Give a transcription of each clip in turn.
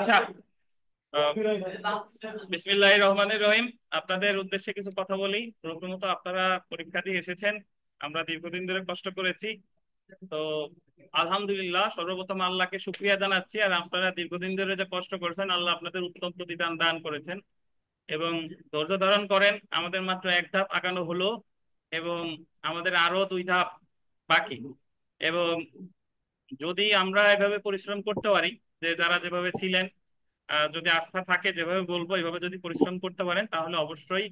আচ্ছা, আহ, বিসমিল্লাহির রহমানির রহিম। আপনাদের উদ্দেশ্যে কিছু কথা বলি। প্রথমত, আপনারা পরীক্ষা দিয়ে এসেছেন, আমরা দীর্ঘদিন ধরে কষ্ট করেছি। তো আলহামদুলিল্লাহ, সর্বপ্রথম আল্লাহকে শুকরিয়া জানাচ্ছি। আর আপনারা দীর্ঘদিন ধরে যে কষ্ট করেছেন, আল্লাহ আপনাদের উত্তম প্রতিদান দান করেছেন এবং ধৈর্য ধারণ করেন। আমাদের মাত্র এক ধাপ আগানো হলো এবং আমাদের আরো দুই ধাপ বাকি। এবং যদি আমরা এভাবে পরিশ্রম করতে পারি, যে যারা যেভাবে ছিলেন, যদি আস্থা থাকে, যেভাবে বলবো এভাবে যদি পরিশ্রম করতে পারেন, তাহলে অবশ্যই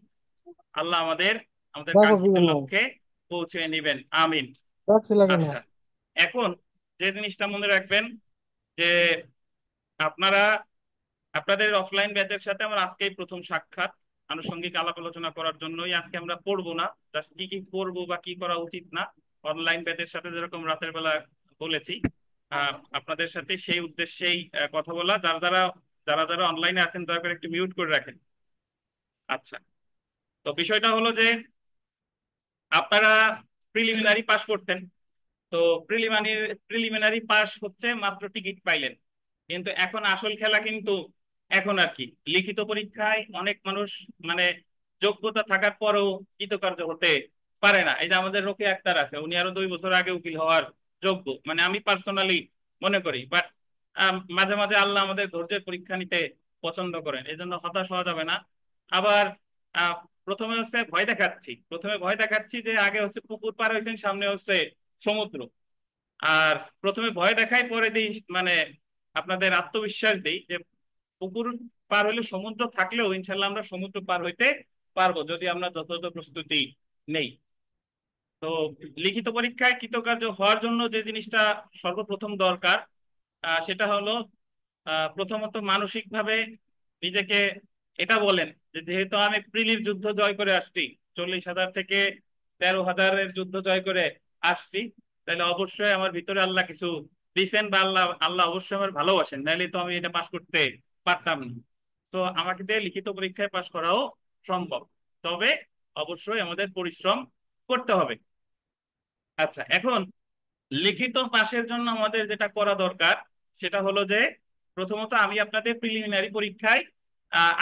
আল্লাহ আমাদের আমাদের দেখো কি কাঙ্ক্ষিত জন্য লক্ষ্যে পৌঁছে নেবেন। আমিন। রাখছিল কেন? আচ্ছা, এখন যে জিনিসটা মনে রাখবেন যে আপনারা আপনাদের অফলাইন ব্যাচের সাথে আমার আজকেই প্রথম সাক্ষাৎ। আনুষঙ্গিক আলাপ আলোচনা করার জন্যই আজকে আমরা পড়বো না, জাস্ট কি কি করবো বা কি করা উচিত না। অনলাইন ব্যাচের সাথে যেরকম রাতের বেলা বলেছি, আপনাদের সাথে সেই উদ্দেশ্যেই কথা বলা। যারা যারা অনলাইনে আছেন, দয়া করে একটু মিউট করে রাখেন। আচ্ছা, তো বিষয়টা হলো যে আপনারা প্রিলিমিনারি পাস করতেন। তো প্রিলিমিনারি প্রিলিমিনারি পাস হচ্ছে, মাত্র টিকিট পাইলেন। কিন্তু এখন আসল খেলা কিন্তু এখন আর কি, লিখিত পরীক্ষায় অনেক মানুষ মানে যোগ্যতা থাকার পরেও কৃতকার্য হতে পারে না। এই যে আমাদের রোকেয়া আক্তার আছে, উনি আরো 2 বছর আগে উকিল হওয়ার যোগ্য, মানে আমি পার্সোনালি মনে করি। বাট মাঝে মাঝে আল্লাহ আমাদের ধৈর্যের পরীক্ষা নিতে পছন্দ করেন, এই জন্য হতাশ হওয়া যাবে না। আবার আহ, প্রথমে হচ্ছে প্রথমে ভয় দেখাচ্ছি যে আগে হচ্ছে পুকুর পার হয়েছেন, সামনে হচ্ছে সমুদ্র। আর প্রথমে ভয় দেখাই, পরে দিই মানে আপনাদের আত্মবিশ্বাস দিই যে পুকুর পার হইলে সমুদ্র থাকলেও ইনশাল্লাহ আমরা সমুদ্র পার হইতে পারবো, যদি আমরা যথাযথ প্রস্তুতি নেই। তো লিখিত পরীক্ষায় কৃতকার্য হওয়ার জন্য যে জিনিসটা সর্বপ্রথম দরকার, সেটা হলো প্রথমত মানসিকভাবে নিজেকে এটা বলেন যে যেহেতু আমি প্রিলির যুদ্ধ জয় করে আসছি, 40,000 থেকে 13,000-এর যুদ্ধ জয় করে আসছি, তাহলে অবশ্যই আমার ভিতরে আল্লাহ কিছু দিচ্ছেন, বা আল্লাহ আল্লাহ অবশ্যই আমার ভালোবাসেন, নাহলে তো আমি এটা পাশ করতে পারতাম না। তো আমাকে দিয়ে লিখিত পরীক্ষায় পাশ করাও সম্ভব, তবে অবশ্যই আমাদের পরিশ্রম করতে হবে। আচ্ছা, এখন লিখিত পাশের জন্য আমাদের যেটা করা দরকার, সেটা হলো যে প্রথমত আমি আপনাদের প্রিলিমিনারি পরীক্ষায়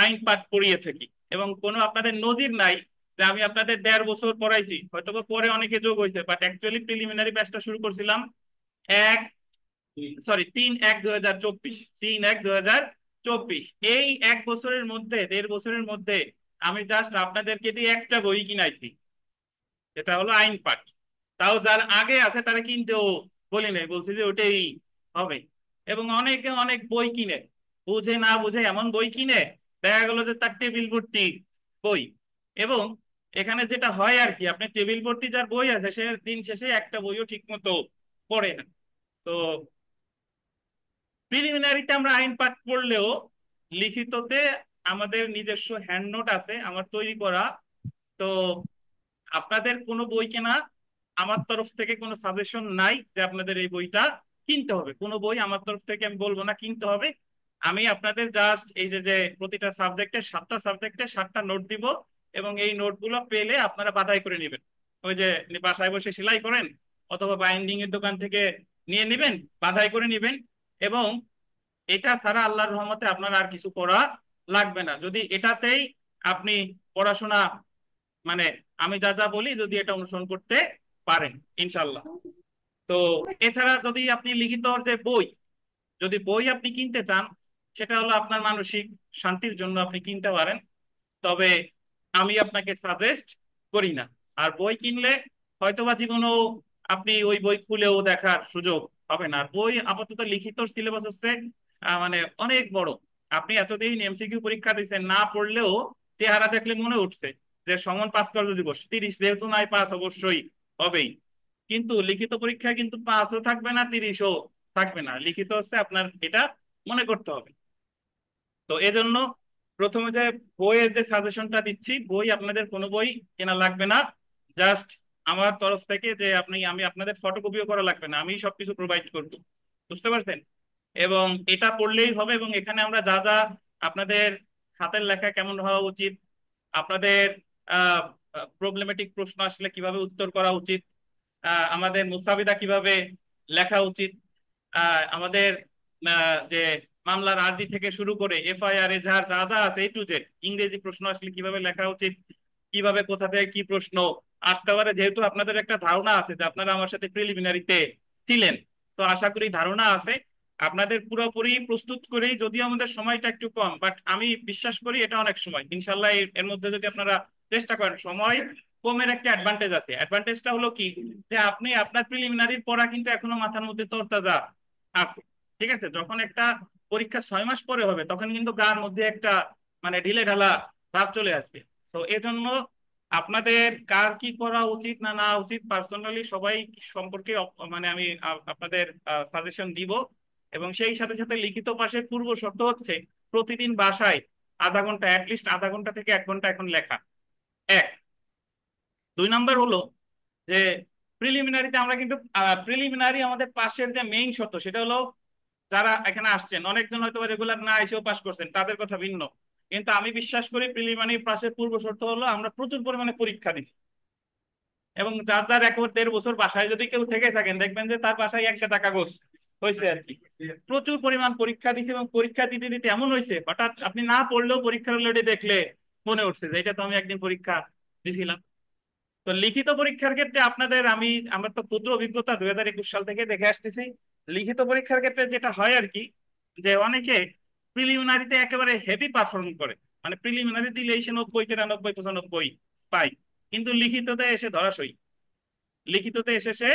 আইন পাঠ পড়িয়ে থাকি, এবং কোনো আপনাদের নজির নাই যে আমি আপনাদের 1.5 বছর পড়াইছি। হয়তো বা পরে অনেকে যোগ হয়েছে, বাট অ্যাকচুয়ালি প্রিলিমিনারি ব্যাচটা শুরু করছিলাম এক সরি 3/1/2024, 3/1/2024। এই 1 বছরের মধ্যে, 1.5 বছরের মধ্যে আমি জাস্ট আপনাদেরকে দিয়ে একটা বই কিনাইছি, এটা হলো আইন পাঠ। তাও যার আগে আছে তারা কিনতেও বলি নাই, বলছি যে ওটাই হবে। এবং অনেকে অনেক বই কিনে, বুঝে না বুঝে এমন বই কিনে, দেখা গেল যে তার টেবিল ভর্তি বই। এবং এখানে যেটা হয় আর কি, আপনি টেবিল ভর্তি যার বই আছে, সে দিন শেষে একটা বইও ঠিক মতো পড়ে না। তো প্রিলিমিনারিতে আমরা আইন পাঠ পড়লেও লিখিততে আমাদের নিজস্ব হ্যান্ড নোট আছে আমার তৈরি করা। তো আপনাদের কোনো বই কেনা, আমার তরফ থেকে কোনো সাজেশন নাই যে আপনাদের এই বইটা কিনতে হবে। কোনো বই আমার তরফ থেকে আমি বলবো না কিনতে হবে। আমি আপনাদের জাস্ট এই যে যে প্রতিটা সাবজেক্টে 7টা নোট দিব, এবং এই নোটগুলো পেলে আপনারা বাছাই করে নেবেন। ওই যে বাসায় বসে সেলাই করেন, অথবা বাইন্ডিং এর দোকান থেকে নিয়ে নেবেন, বাছাই করে নেবেন। এবং এটা ছাড়া আল্লাহর রহমতে আপনার আর কিছু করা লাগবে না, যদি এটাতেই আপনি পড়াশোনা মানে আমি যা যা বলি যদি এটা অনুসরণ করতে পারেন, ইনশাল্লাহ। তো এছাড়া যদি আপনি লিখিত যে বই, যদি বই আপনি কিনতে চান, সেটা হলো আপনার মানসিক শান্তির জন্য আপনি কিনতে পারেন, তবে আমি আপনাকে সাজেস্ট করি না। আর বই কিনলে হয়তোবা জীবনেও আপনি ওই বই খুলেও দেখার সুযোগ হবে না। আর বই আপাতত লিখিত সিলেবাস হচ্ছে মানে অনেক বড়। আপনি এতদিন এমসিকিউ পরীক্ষা দিচ্ছেন, না পড়লেও চেহারা দেখলে মনে উঠছে যে সমন পাস করার দিবস 30, যেহেতু নাই পাস অবশ্যই হবেই। কিন্তু লিখিত পরীক্ষায় কিন্তু পাসও থাকবে না, 30ও থাকবে না, লিখিত হচ্ছে আপনার এটা মনে করতে হবে। তো এজন্য প্রথমে যে বইয়ের যে সাজেশনটা দিচ্ছি, বই আপনাদের কোনো বই কেনা লাগবে না। জাস্ট আমার তরফ থেকে যে আমি আপনাদের ফটোকপিও করা লাগবে না, আমি সবকিছু প্রোভাইড করব। বুঝতে পারছেন? এবং এটা পড়লেই হবে। এবং এখানে আমরা যা যা আপনাদের হাতের লেখা কেমন হওয়া উচিত, আপনাদের আহ প্রবলেমেটিক প্রশ্ন আসলে কিভাবে উত্তর করা উচিত, আমাদের মুসাবিদা কিভাবে লেখা উচিত, আমাদের যে মামলার আর্জি থেকে শুরু করে এফআইআর এজাহার যা যা আছে টু জেড, ইংরেজি প্রশ্ন আসলে কিভাবে লেখা উচিত, কিভাবে কোথা থেকে কি প্রশ্ন আসতে পারে, যেহেতু আপনাদের একটা ধারণা আছে যে আপনারা আমার সাথে প্রিলিমিনারিতে ছিলেন, তো আশা করি ধারণা আছে আপনাদের পুরোপুরি প্রস্তুত করেই, যদিও আমাদের সময়টা একটু কম, বাট আমি বিশ্বাস করি এটা অনেক সময় ইনশাল্লাহ এর মধ্যে যদি আপনারা চেষ্টা করেন। সময় কমের একটা অ্যাডভান্টেজ আছে, অ্যাডভান্টেজটা হলো কি, যে আপনি আপনার প্রিলিমিনারির পড়া কিন্তু এখনো মাথার মধ্যে তরতাজা আছে। ঠিক আছে, যখন একটা পরীক্ষা 6 মাস পরে হবে তখন কিন্তু গার মধ্যে একটা মানে ঢিলে ঢালা ভাব চলে আসবে। তো এজন্য আপনাদের কার কি করা উচিত না না উচিত পার্সোনালি সবাই সম্পর্কে মানে আমি আপনাদের সাজেশন দিব। এবং সেই সাথে সাথে লিখিত পাশের পূর্ব শর্ত হচ্ছে প্রতিদিন বাসায় আধা ঘন্টা, অ্যাটলিস্ট আধা ঘন্টা থেকে 1 ঘন্টা এখন লেখা। এক। 2 নম্বর হলো যে প্রিলিমিনারিতে আমরা কিন্তু প্রিলিমিনারি আমাদের পাশের যে মেইন শর্ত সেটা হলো, যারা এখানে আসছেন অনেকজন হয়তো রেগুলার না এসেও পাস করছেন, তাদের কথা ভিন্ন, কিন্তু আমি বিশ্বাস করি প্রিলিমিনারি পাশের পূর্ব শর্ত হলো আমরা প্রচুর পরিমাণে পরীক্ষা দিচ্ছি। এবং যার যার 1 দেড় বছর বাসায় যদি কেউ থেকে থাকেন দেখবেন যে তার বাসায় একটা টাকা কাগজ হয়েছে আর কি। প্রচুর পরিমাণ পরীক্ষা দিচ্ছে এবং পরীক্ষা দিতে দিতে এমন হয়েছে হঠাৎ আপনি না পড়লেও পরীক্ষার অলরেডি দেখলে মনে উঠছে যে এটা তো আমি একদিন পরীক্ষা দিছিলাম। তো লিখিত পরীক্ষার ক্ষেত্রে আপনাদের আমার তো ক্ষুদ্র অভিজ্ঞতা 2021 সাল থেকে দেখে আসতেছি, লিখিত পরীক্ষার ক্ষেত্রে যেটা হয় আর কি, যে অনেকে প্রিলিমিনারিতে একেবারে হেভি পারফর্ম করে, মানে প্রিলিমিনারি দিলেই সে 90 93 95 95 পায়, কিন্তু লিখিততে এসে ধরাশয়ী, লিখিততে এসে সে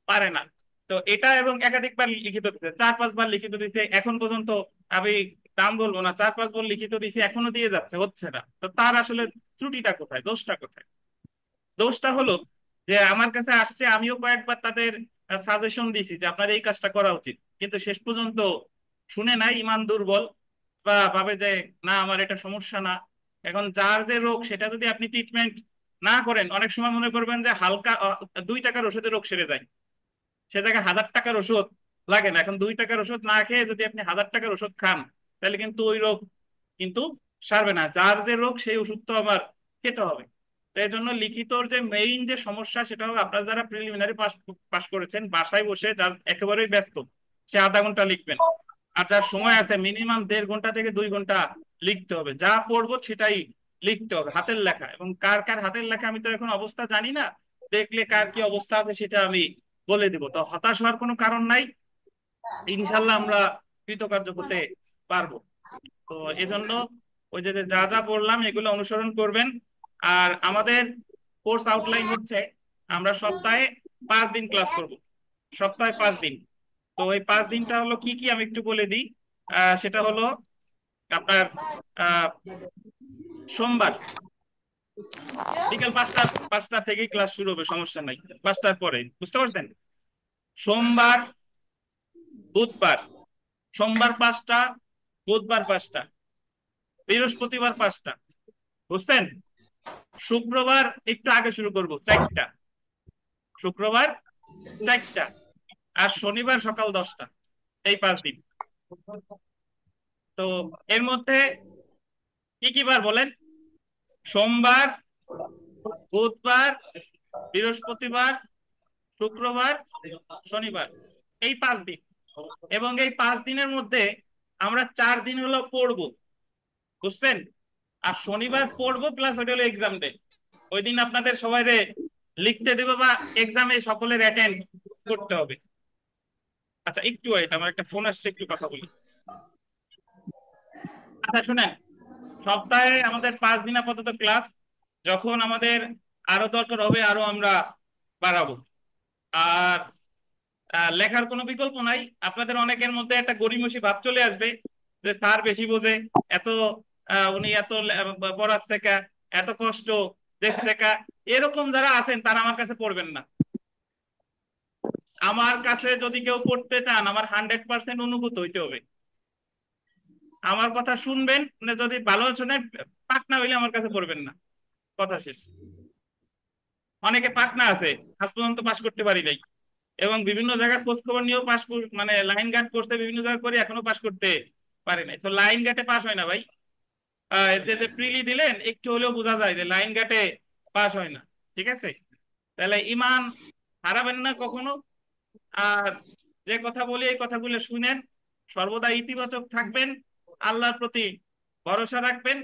পারে না। তো এটা এবং একাধিকবার লিখিত দিতে 4 5 বার লিখিত দিতে এখন পর্যন্ত, আমি দাম বলবো না, 4 5 বার লিখিত দিতে এখনো দিয়ে যাচ্ছে, হচ্ছে না। তো তার আসলে ত্রুটিটা কোথায়, দোষটা কোথায়? দোষটা হলো যে আমার কাছে আসছে, আমিও কয়েকবার তাদের সাজেশন দিছি যে আপনার এই কাজটা করা উচিত, কিন্তু শেষ পর্যন্ত শুনে নাই, ইমান দুর্বল, বা ভাবে যে না আমার এটা সমস্যা না। এখন যার যে রোগ সেটা যদি আপনি ট্রিটমেন্ট না করেন, অনেক সময় মনে করবেন যে হালকা 2 টাকার ওষুধে রোগ সেরে যায়, সে জায়গায় 1000 টাকার ওষুধ লাগে না। এখন 2 টাকার ওষুধ না খেয়ে যদি আপনি 1000 টাকার ওষুধ খান, তাহলে কিন্তু ওই রোগ কিন্তু সারবে না, যার যে রোগ সেই ওষুধ তো আবার খেতে হবে। তো এই জন্য লিখিতর যে মেইন যে সমস্যা সেটা হলো, আপনারা যারা প্রিলিমিনারি পাস পাস করেছেন বাসায় বসে যার একেবারেই ব্যস্ত, সে আধা ঘন্টা লিখবেন। আর যার সময় আছে মিনিমাম 1.5 ঘন্টা থেকে 2 ঘন্টা লিখতে হবে, যা পড়বো সেটাই লিখতে হবে, হাতের লেখা। এবং কার কার হাতের লেখা আমি তো এখন অবস্থা জানি না, দেখলে কার কি অবস্থা আছে সেটা আমি বলে দিব। তো হতাশ হওয়ার কোনো কারণ নাই, ইনশাল্লাহ আমরা কৃতকার্য হতে পারবো। তো এজন্য ওই যে যে যা যা বললাম এগুলো অনুসরণ করবেন। আর আমাদের কোর্স আউটলাইন হচ্ছে আমরা সপ্তাহে 5 দিন ক্লাস করব, সপ্তাহে 5 দিন। তো এই 5 দিনটা হলো কি কি আমি একটু বলে দিই। সেটা হলো আপনার আহ সোমবার বিকেল 5টা থেকেই ক্লাস শুরু হবে, সমস্যা নাই, 5টার পরে, বুঝতে পারছেন? সোমবার, বুধবার, সোমবার 5টা, বুধবার 5টা, বৃহস্পতিবার 5টা, বুঝছেন? শুক্রবার একটু আগে শুরু করব, 4টা, শুক্রবার 4টা, আর শনিবার সকাল 10টা। এই 5 দিন। তো এর মধ্যে কি কি বার বলেন? সোমবার, বুধবার, বৃহস্পতিবার, শুক্রবার, শনিবার, এই 5 দিন। এবং এই 5 দিনের মধ্যে আমরা 4 দিন হলো পড়বো, বুঝছেন? আর শনিবার পড়বো প্লাস ওটা হলো এক্সাম ডে, ওই দিন আপনাদের সবাই লিখতে দেবো বা এক্সামে সকলের অ্যাটেন্ড করতে হবে। আচ্ছা একটু ওয়েট, আমার একটা ফোন আসছে, একটু কথা বলি। আচ্ছা শুনেন, সপ্তাহে আমাদের 5 দিন আপাতত ক্লাস, যখন আমাদের আরো দরকার হবে আরো আমরা বাড়াবো। আর লেখার কোনো বিকল্প নাই। আপনাদের অনেকের মধ্যে একটা গড়িমসি ভাব চলে আসবে যে স্যার বেশি বোঝে, এত উনি এত পড়াচ্ছে কা, এত কষ্ট দেখছে কা। এরকম যারা আছেন তারা আমার কাছে পড়বেন না। আমার কাছে যদি কেউ পড়তে চান, আমার 100% অনুভূত হইতে হবে, আমার কথা শুনবেন, মানে যদি ভালো শোনেন, পাক না হইলে আমার কাছে পড়বেন না, কথা শেষ। অনেকে পাক না আছে, আজ পর্যন্ত পাস করতে পারি নাই, এবং বিভিন্ন জায়গায় খোঁজ খবর নিয়েও মানে লাইন গার্ড করতে বিভিন্ন জায়গায় করে এখনো পাস করতে পারে নাই। তো লাইন গার্ডে পাস হয় না ভাই। যে যে প্রিলি দিলেন একটু হলেও বোঝা যায় যে লাইন গার্ডে পাস হয় না। ঠিক আছে, তাহলে ইমান হারাবেন না কখনো। আর যে কথা বলি এই কথাগুলো শুনেন, সর্বদা ইতিবাচক থাকবেন, আল্লাহর প্রতি ভরসা রাখবেন,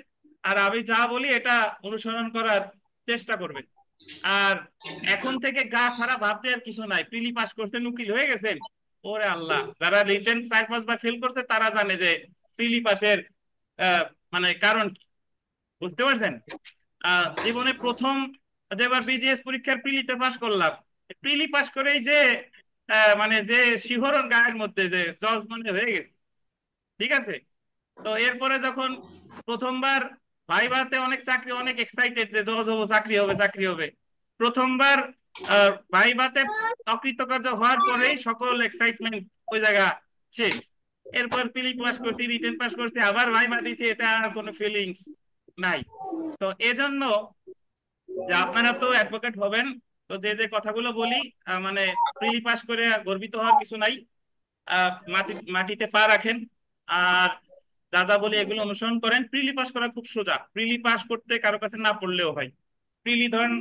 আর আমি যা বলি এটা অনুসরণ করার চেষ্টা করবেন। আর এখন থেকে গা ছাড়া ভাবতে আর কিছু নাই, প্রিলি পাস করছেন, উকিল হয়ে গেছেন, ওরে আল্লাহ, যারা রিটেন 4-5 বার ফেল করছে তারা জানে যে প্রিলি পাসের মানে কারণ কি। বুঝতে পারছেন? জীবনে প্রথম যেবার বিজিএস পরীক্ষার প্রিলিতে পাস করলাম, প্রিলি পাস করেই যে মানে যে শিহরণ গায়ের মধ্যে, যে জজ মানে হয়ে গেছে। ঠিক আছে? তো এরপরে যখন প্রথমবার ভাইভাতে অনেক চাকরি, অনেক এক্সাইটেড যে জজ হবো, চাকরি হবে, চাকরি হবে। প্রথমবার ভাইভাতে অকৃতকার্য হওয়ার পরেই সকল এক্সাইটমেন্ট ওই জায়গা শেষ। এরপর প্রিলি পাস করছি, রিটেন পাস করছি, আবার ভাইভা দিছি, এটা আর কোনো ফিলিংস নাই। তো এজন্য যে আপনারা তো অ্যাডভোকেট হবেন, তো যে যে কথাগুলো বলি মানে প্রিলি পাস করে গর্বিত হওয়ার কিছু নাই। মাটিতে পা রাখেন, আর যা যা বলি এগুলো অনুসরণ করেন। প্রিলি পাস করা খুব সোজা, প্রিলি পাস করতে কারো কাছে না পড়লেও হয়। প্রিলি ধরেন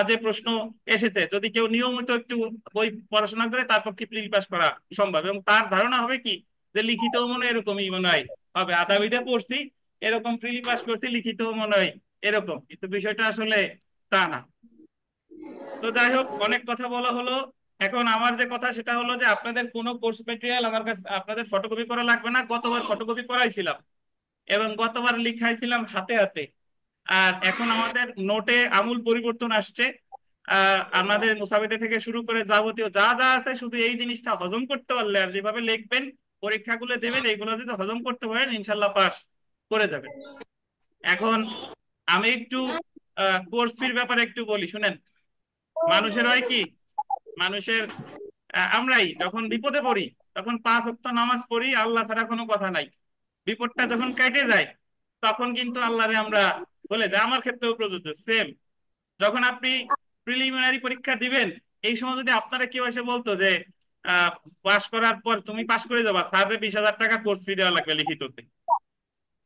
যে প্রশ্ন এসেছে, যদি কেউ নিয়মিত একটু বই পড়াশোনা করে তার পক্ষে প্রিলি পাস করা সম্ভব, এবং তার ধারণা হবে কি যে লিখিতও মনে হয় এরকমই মনে হয় হবে, আদাবিতে পড়ছি এরকম, প্রিলি পাস করছি, লিখিতও মনে হয় এরকম, কিন্তু বিষয়টা আসলে তা না। তো যাই হোক, অনেক কথা বলা হলো। এখন আমার যে কথা সেটা হলো যে আপনাদের কোনো কোর্স ম্যাটেরিয়াল আমার কাছে আপনাদের ফটোকপি করা লাগবে না। গতবার ফটোকপি করাইছিলাম এবং গতবার লিখাইছিলাম হাতে হাতে। আর এখন আমাদের নোটে আমূল পরিবর্তন আসছে। আমাদের মুসাবিদে থেকে শুরু করে যাবতীয় যা যা আছে, শুধু এই জিনিসটা হজম করতে পারলে, আর যেভাবে লিখবেন, পরীক্ষাগুলো দেবেন, এইগুলো যদি হজম করতে পারেন ইনশাল্লাহ পাস করে যাবেন। এখন আমি একটু কোর্স ফির ব্যাপারে একটু বলি, শুনেন। মানুষের হয় কি, মানুষের আমরাই যখন বিপদে পড়ি তখন 5 ওয়াক্ত নামাজ পড়ি, আল্লাহ ছাড়া কোনো কথা নাই। বিপদটা যখন কেটে যায় তখন কিন্তু আল্লাহরে আমরা বলে যাই। আমার ক্ষেত্রেও প্রযোজ্য সেম। যখন আপনি প্রিলিমিনারি পরীক্ষা দিবেন, এই সময় যদি আপনারা কেউ এসে বলতো যে পাশ করার পর তুমি পাশ করে যাবা, স্যারের 20,000 টাকা কোর্স ফি দেওয়া লাগবে লিখিততে,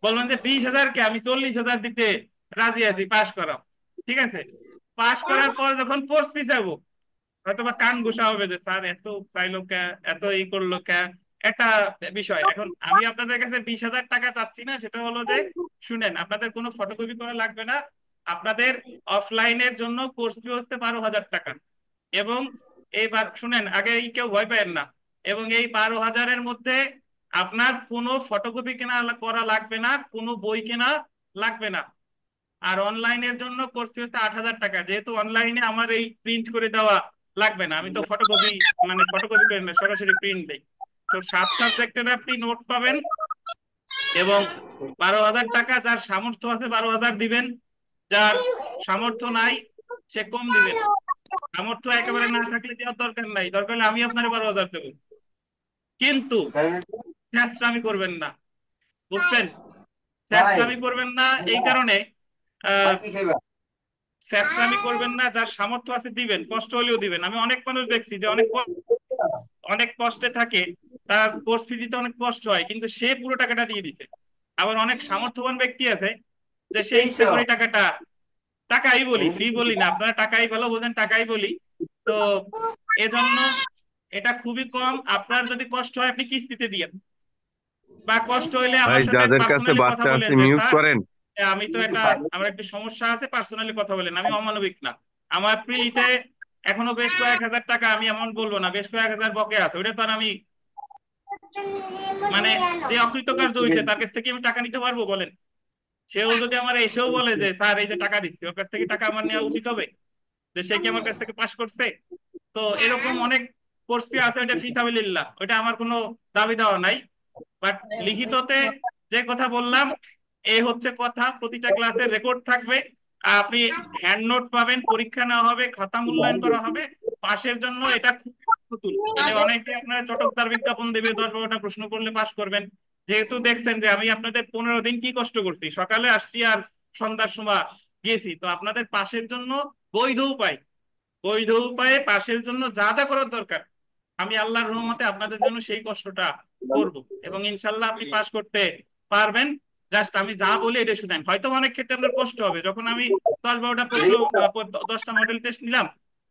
বলবেন যে 20,000 কে, আমি 40,000 দিতে রাজি আছি, পাশ করাও। ঠিক আছে? পাশ করার পর যখন কোর্স ফি যাবো, হয়তো বা কান ঘুষা হবে যে স্যার এত চাইলো কে, এত এই করলো কে। একটা বিষয়, এখন আমি আপনাদের কাছে 20,000 টাকা চাচ্ছি না, সেটা হলো যে শুনেন, আপনাদের কোনো ফটোকপি করা লাগবে না। আপনাদের অফলাইনের জন্য কোর্স ফি হচ্ছে 12,000 টাকা। এবং এইবার শুনেন, আগে কেউ ভয় পাবেন না। এবং এই 12,000-এর মধ্যে আপনার কোনো ফটোকপি কেনা করা লাগবে না, কোনো বই কেনা লাগবে না। আর অনলাইনের জন্য কোর্স ফি হচ্ছে 8,000 টাকা, যেহেতু অনলাইনে আমার এই প্রিন্ট করে দেওয়া লাগবে না, আমি তো ফটোকপি মানে ফটোকপি করি না, সরাসরি প্রিন্ট দেই। তো 7 সাবজেক্টের আপনি নোট পাবেন। এবং 12,000 টাকা, যার সামর্থ্য আছে 12,000 দিবেন, যার সামর্থ্য নাই সে কম দিবেন। সামর্থ্য একেবারে না থাকলে দেওয়ার দরকার নাই, দরকার হলে আমি আপনার 12,000 দেবো, কিন্তু ফ্যাসলামি করবেন না। বুঝছেন? ফ্যাসলামি করবেন না এই কারণে, আহ ফ্যাসলামি করবেন না, যার সামর্থ্য আছে দিবেন, কষ্ট হলেও দিবেন। আমি অনেক মানুষ দেখছি যে অনেক অনেক কষ্টে থাকে, তার কোর্স ফি দিতে অনেক কষ্ট হয়, কিন্তু সে পুরো টাকাটা দিয়ে দিতে। আবার অনেক সামর্থ্যবান ব্যক্তি আছে যে সে ইচ্ছা করে টাকাটা, টাকাই বলি, ফি বলি না, আপনারা টাকাই ভালো বোঝেন, টাকাই বলি। তো এজন্য এটা খুবই কম। আপনার যদি কষ্ট হয় আপনি কিস্তিতে দিয়েন, বা কষ্ট হইলে ভাই, আমার সাথে যাদের কাছে পার্সোনালি কথা বাচ্চা আছে বলেন যে মিউট স্যার করেন। আমি তো এটা, আমার একটু সমস্যা আছে, পার্সোনালি কথা বলেন, আমি অমানবিক না। আমার প্রিলিতে এখনো বেশ কয়েক হাজার টাকা, আমি এমন বলবো না, বেশ কয়েক হাজার বকে আছে, ওটা তো আর আমি মানে যে অকৃতকার্য হইছে তার কাছ থেকে আমি টাকা নিতে পারবো বলেন? সেও যদি আমার এসেও বলে যে স্যার এই যে টাকা দিচ্ছি, ওর কাছ থেকে টাকা আমার নেওয়া উচিত হবে, যে সে কি আমার কাছ থেকে পাশ করছে? তো এরকম অনেক কোর্স ফি আছে, ওটা ফিসাবিলিল্লাহ, ওটা আমার কোনো দাবি দেওয়া নাই। বাট লিখিততে যে কথা বললাম, এই হচ্ছে কথা, প্রতিটা ক্লাসের রেকর্ড থাকবে। আপনি হ্যান্ড নোট পাবেন, পরীক্ষা নেওয়া হবে, খাতা মূল্যায়ন করা হবে। পাশের জন্য এটা খুব নতুন, মানে অনেকে আপনারা চটকদার বিজ্ঞাপন দেবে, 10-12টা প্রশ্ন করলে পাশ করবেন। যেহেতু দেখছেন যে আমি আপনাদের 15 দিন কি কষ্ট করছি, সকালে আসছি আর সন্ধ্যার সময় গিয়েছি, তো আপনাদের পাশের জন্য বৈধ উপায়, বৈধ উপায়ে পাশের জন্য যা যা করার দরকার, আমি আল্লাহর রহমতে আপনাদের জন্য সেই কষ্টটা করব। এবং ইনশাল্লাহ আপনি পাশ করতে পারবেন। জাস্ট আমি যা বলি এটা শুনেন। হয়তো অনেক ক্ষেত্রে আপনার কষ্ট হবে, যখন আমি 10-12টা প্রশ্ন 10টা মডেল টেস্ট নিলাম,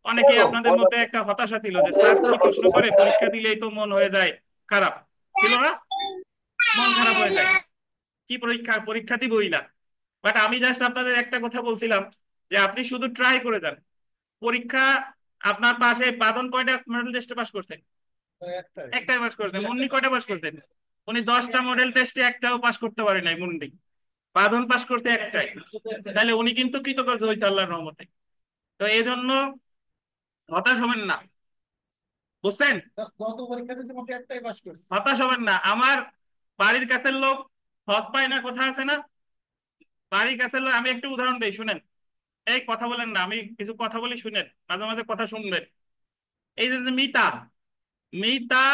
অনেকেই আপনাদের মধ্যে একটা হতাশা ছিল যে স্যার কি প্রশ্ন করে, পরীক্ষা দিলেই তো মন হয়ে যায় খারাপ। ছিল না? মন খারাপ হয়ে যায়, কি পরীক্ষা, পরীক্ষা দিবই না। বাট আমি জাস্ট আপনাদের একটা কথা বলছিলাম যে আপনি শুধু ট্রাই করে যান। পরীক্ষা আপনার পাশে বাদন কয়টা মডেল টেস্টে পাস করছেন? একটাই পাস করছেন। মুন্নি কয়টা পাস করছেন? উনি 10টা মডেল টেস্টে একটাও পাস করতে পারে নাই মুন্নি। বাদন পাস করতে একটাই। তাহলে উনি কিন্তু কৃতকার্য হইতে আল্লাহর রহমতে। তো এই জন্য হতাশ হবেন না, বুঝছেন? গত পরীক্ষা দিয়েছে মোটে একটাই পাস করছে। হতাশ হবেন না। আমার বাড়ির কাছের লোক হজ পায় না, কথা আছে না? বাড়ির কাছের লোক, আমি একটু উদাহরণ দিই শুনেন। এই কথা বলেন না, আমি কিছু কথা বলি শুনেন, মাঝে মাঝে কথা শুনবেন। এই যে যে মিতা, মিতা,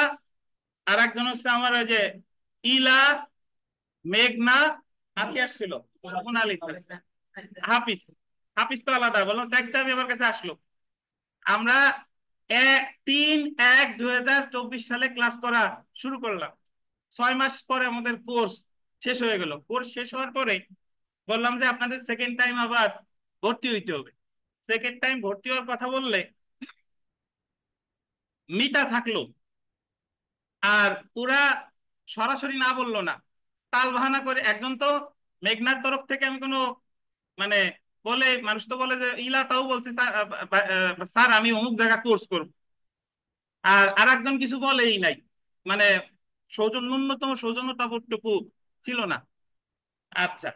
আর একজন হচ্ছে আমার ওই যে ইলা, মেঘনা, আর কি আসছিল, মোনালিসা, হাফিজ। হাফিজ তো আলাদা, বললাম চারটা আমি আমার কাছে আসলো। আমরা 3-1-2024 সালে ক্লাস করা শুরু করলাম। 6 মাস পরে আমাদের কোর্স শেষ হয়ে গেল। কোর্স শেষ হওয়ার পরে বললাম যে আপনাদের সেকেন্ড টাইম আবার ভর্তি হইতে হবে। সেকেন্ড টাইম ভর্তি হওয়ার কথা বললে মিতা থাকলো, আর পুরা সরাসরি না বললো না, তাল বাহানা করে। একজন তো মেঘনার তরফ থেকে আমি কোনো মানে বলে, মানুষ তো বলে যে ইলা, তাও বলছি স্যার, স্যার আমি অমুক জায়গা কোর্স করব। আর আরেকজন কিছু বলেই নাই, মানে ন্যূনতম সৌজন্যতাবোধটুকু ছিল না। আচ্ছা,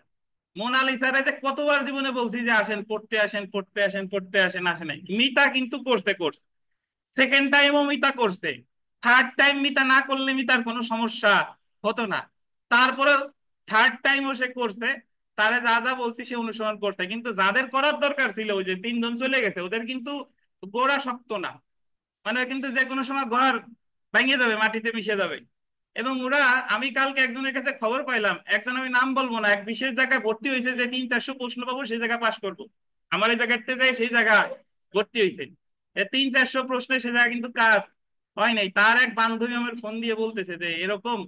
মোনালিসারে যে কতবার জীবনে বলছি যে আসেন পড়তে, আসেন পড়তে, আসেন পড়তে, আসেন, আসে নাই। মিতা কিন্তু করছে কোর্স, সেকেন্ড টাইমও মিতা করছে। থার্ড টাইম মিতা না করলে মিতার কোনো সমস্যা হতো না। তারপরে থার্ড টাইমও সে করছে। তারে যা যা বলছি সে অনুসরণ করছে, কিন্তু যাদের করার দরকার ছিল, ওই যে 3 জন চলে গেছে, ওদের কিন্তু গোড়া শক্ত না। মানে কিন্তু যে কোনো সময় ঘর ভেঙে যাবে, মাটিতে মিশে যাবে। এবং ওরা, আমি কালকে একজনের কাছে খবর পাইলাম, একজন, আমি নাম বলবো না, এক বিশেষ জায়গায় ভর্তি হয়েছে যে 300-400 প্রশ্ন পাবো সেই জায়গায় পাশ করবো। আমার এই জায়গাতে যাই সেই জায়গায় ভর্তি হয়েছে। 300-400 প্রশ্নে সে জায়গায় কিন্তু কাজ হয় নাই। তার এক বান্ধবী আমার ফোন দিয়ে বলতেছে যে এরকম,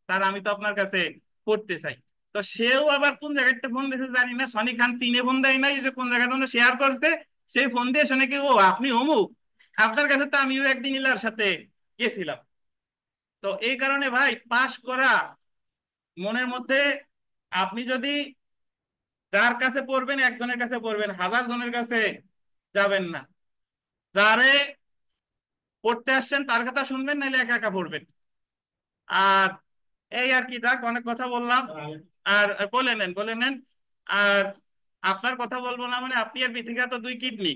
তার আমি তো আপনার কাছে পড়তে চাই। তো সেও আবার কোন জায়গাতে ফোন দিয়েছে জানি না, সনি খান চিনে ফোন দেয় নাই, যে কোন জায়গায় জন্য শেয়ার করছে। সেই ফোন দিয়ে শুনে কি, ও আপনি অমুক, আপনার কাছে তো আমিও একদিন ইলার সাথে গেছিলাম। তো এই কারণে ভাই, পাশ করা মনের মধ্যে, আপনি যদি যার কাছে পড়বেন, একজনের কাছে পড়বেন, 1000 জনের কাছে যাবেন না। যারে পড়তে আসছেন তার কথা শুনবেন, নাহলে একা একা পড়বেন। আর এই আর কি, যাক অনেক কথা বললাম। আর বলে নেন, বলে নেন। আর আপনার কথা বলবো না মানে, আপনি আর পৃথিবীতে তো 2 কিডনি,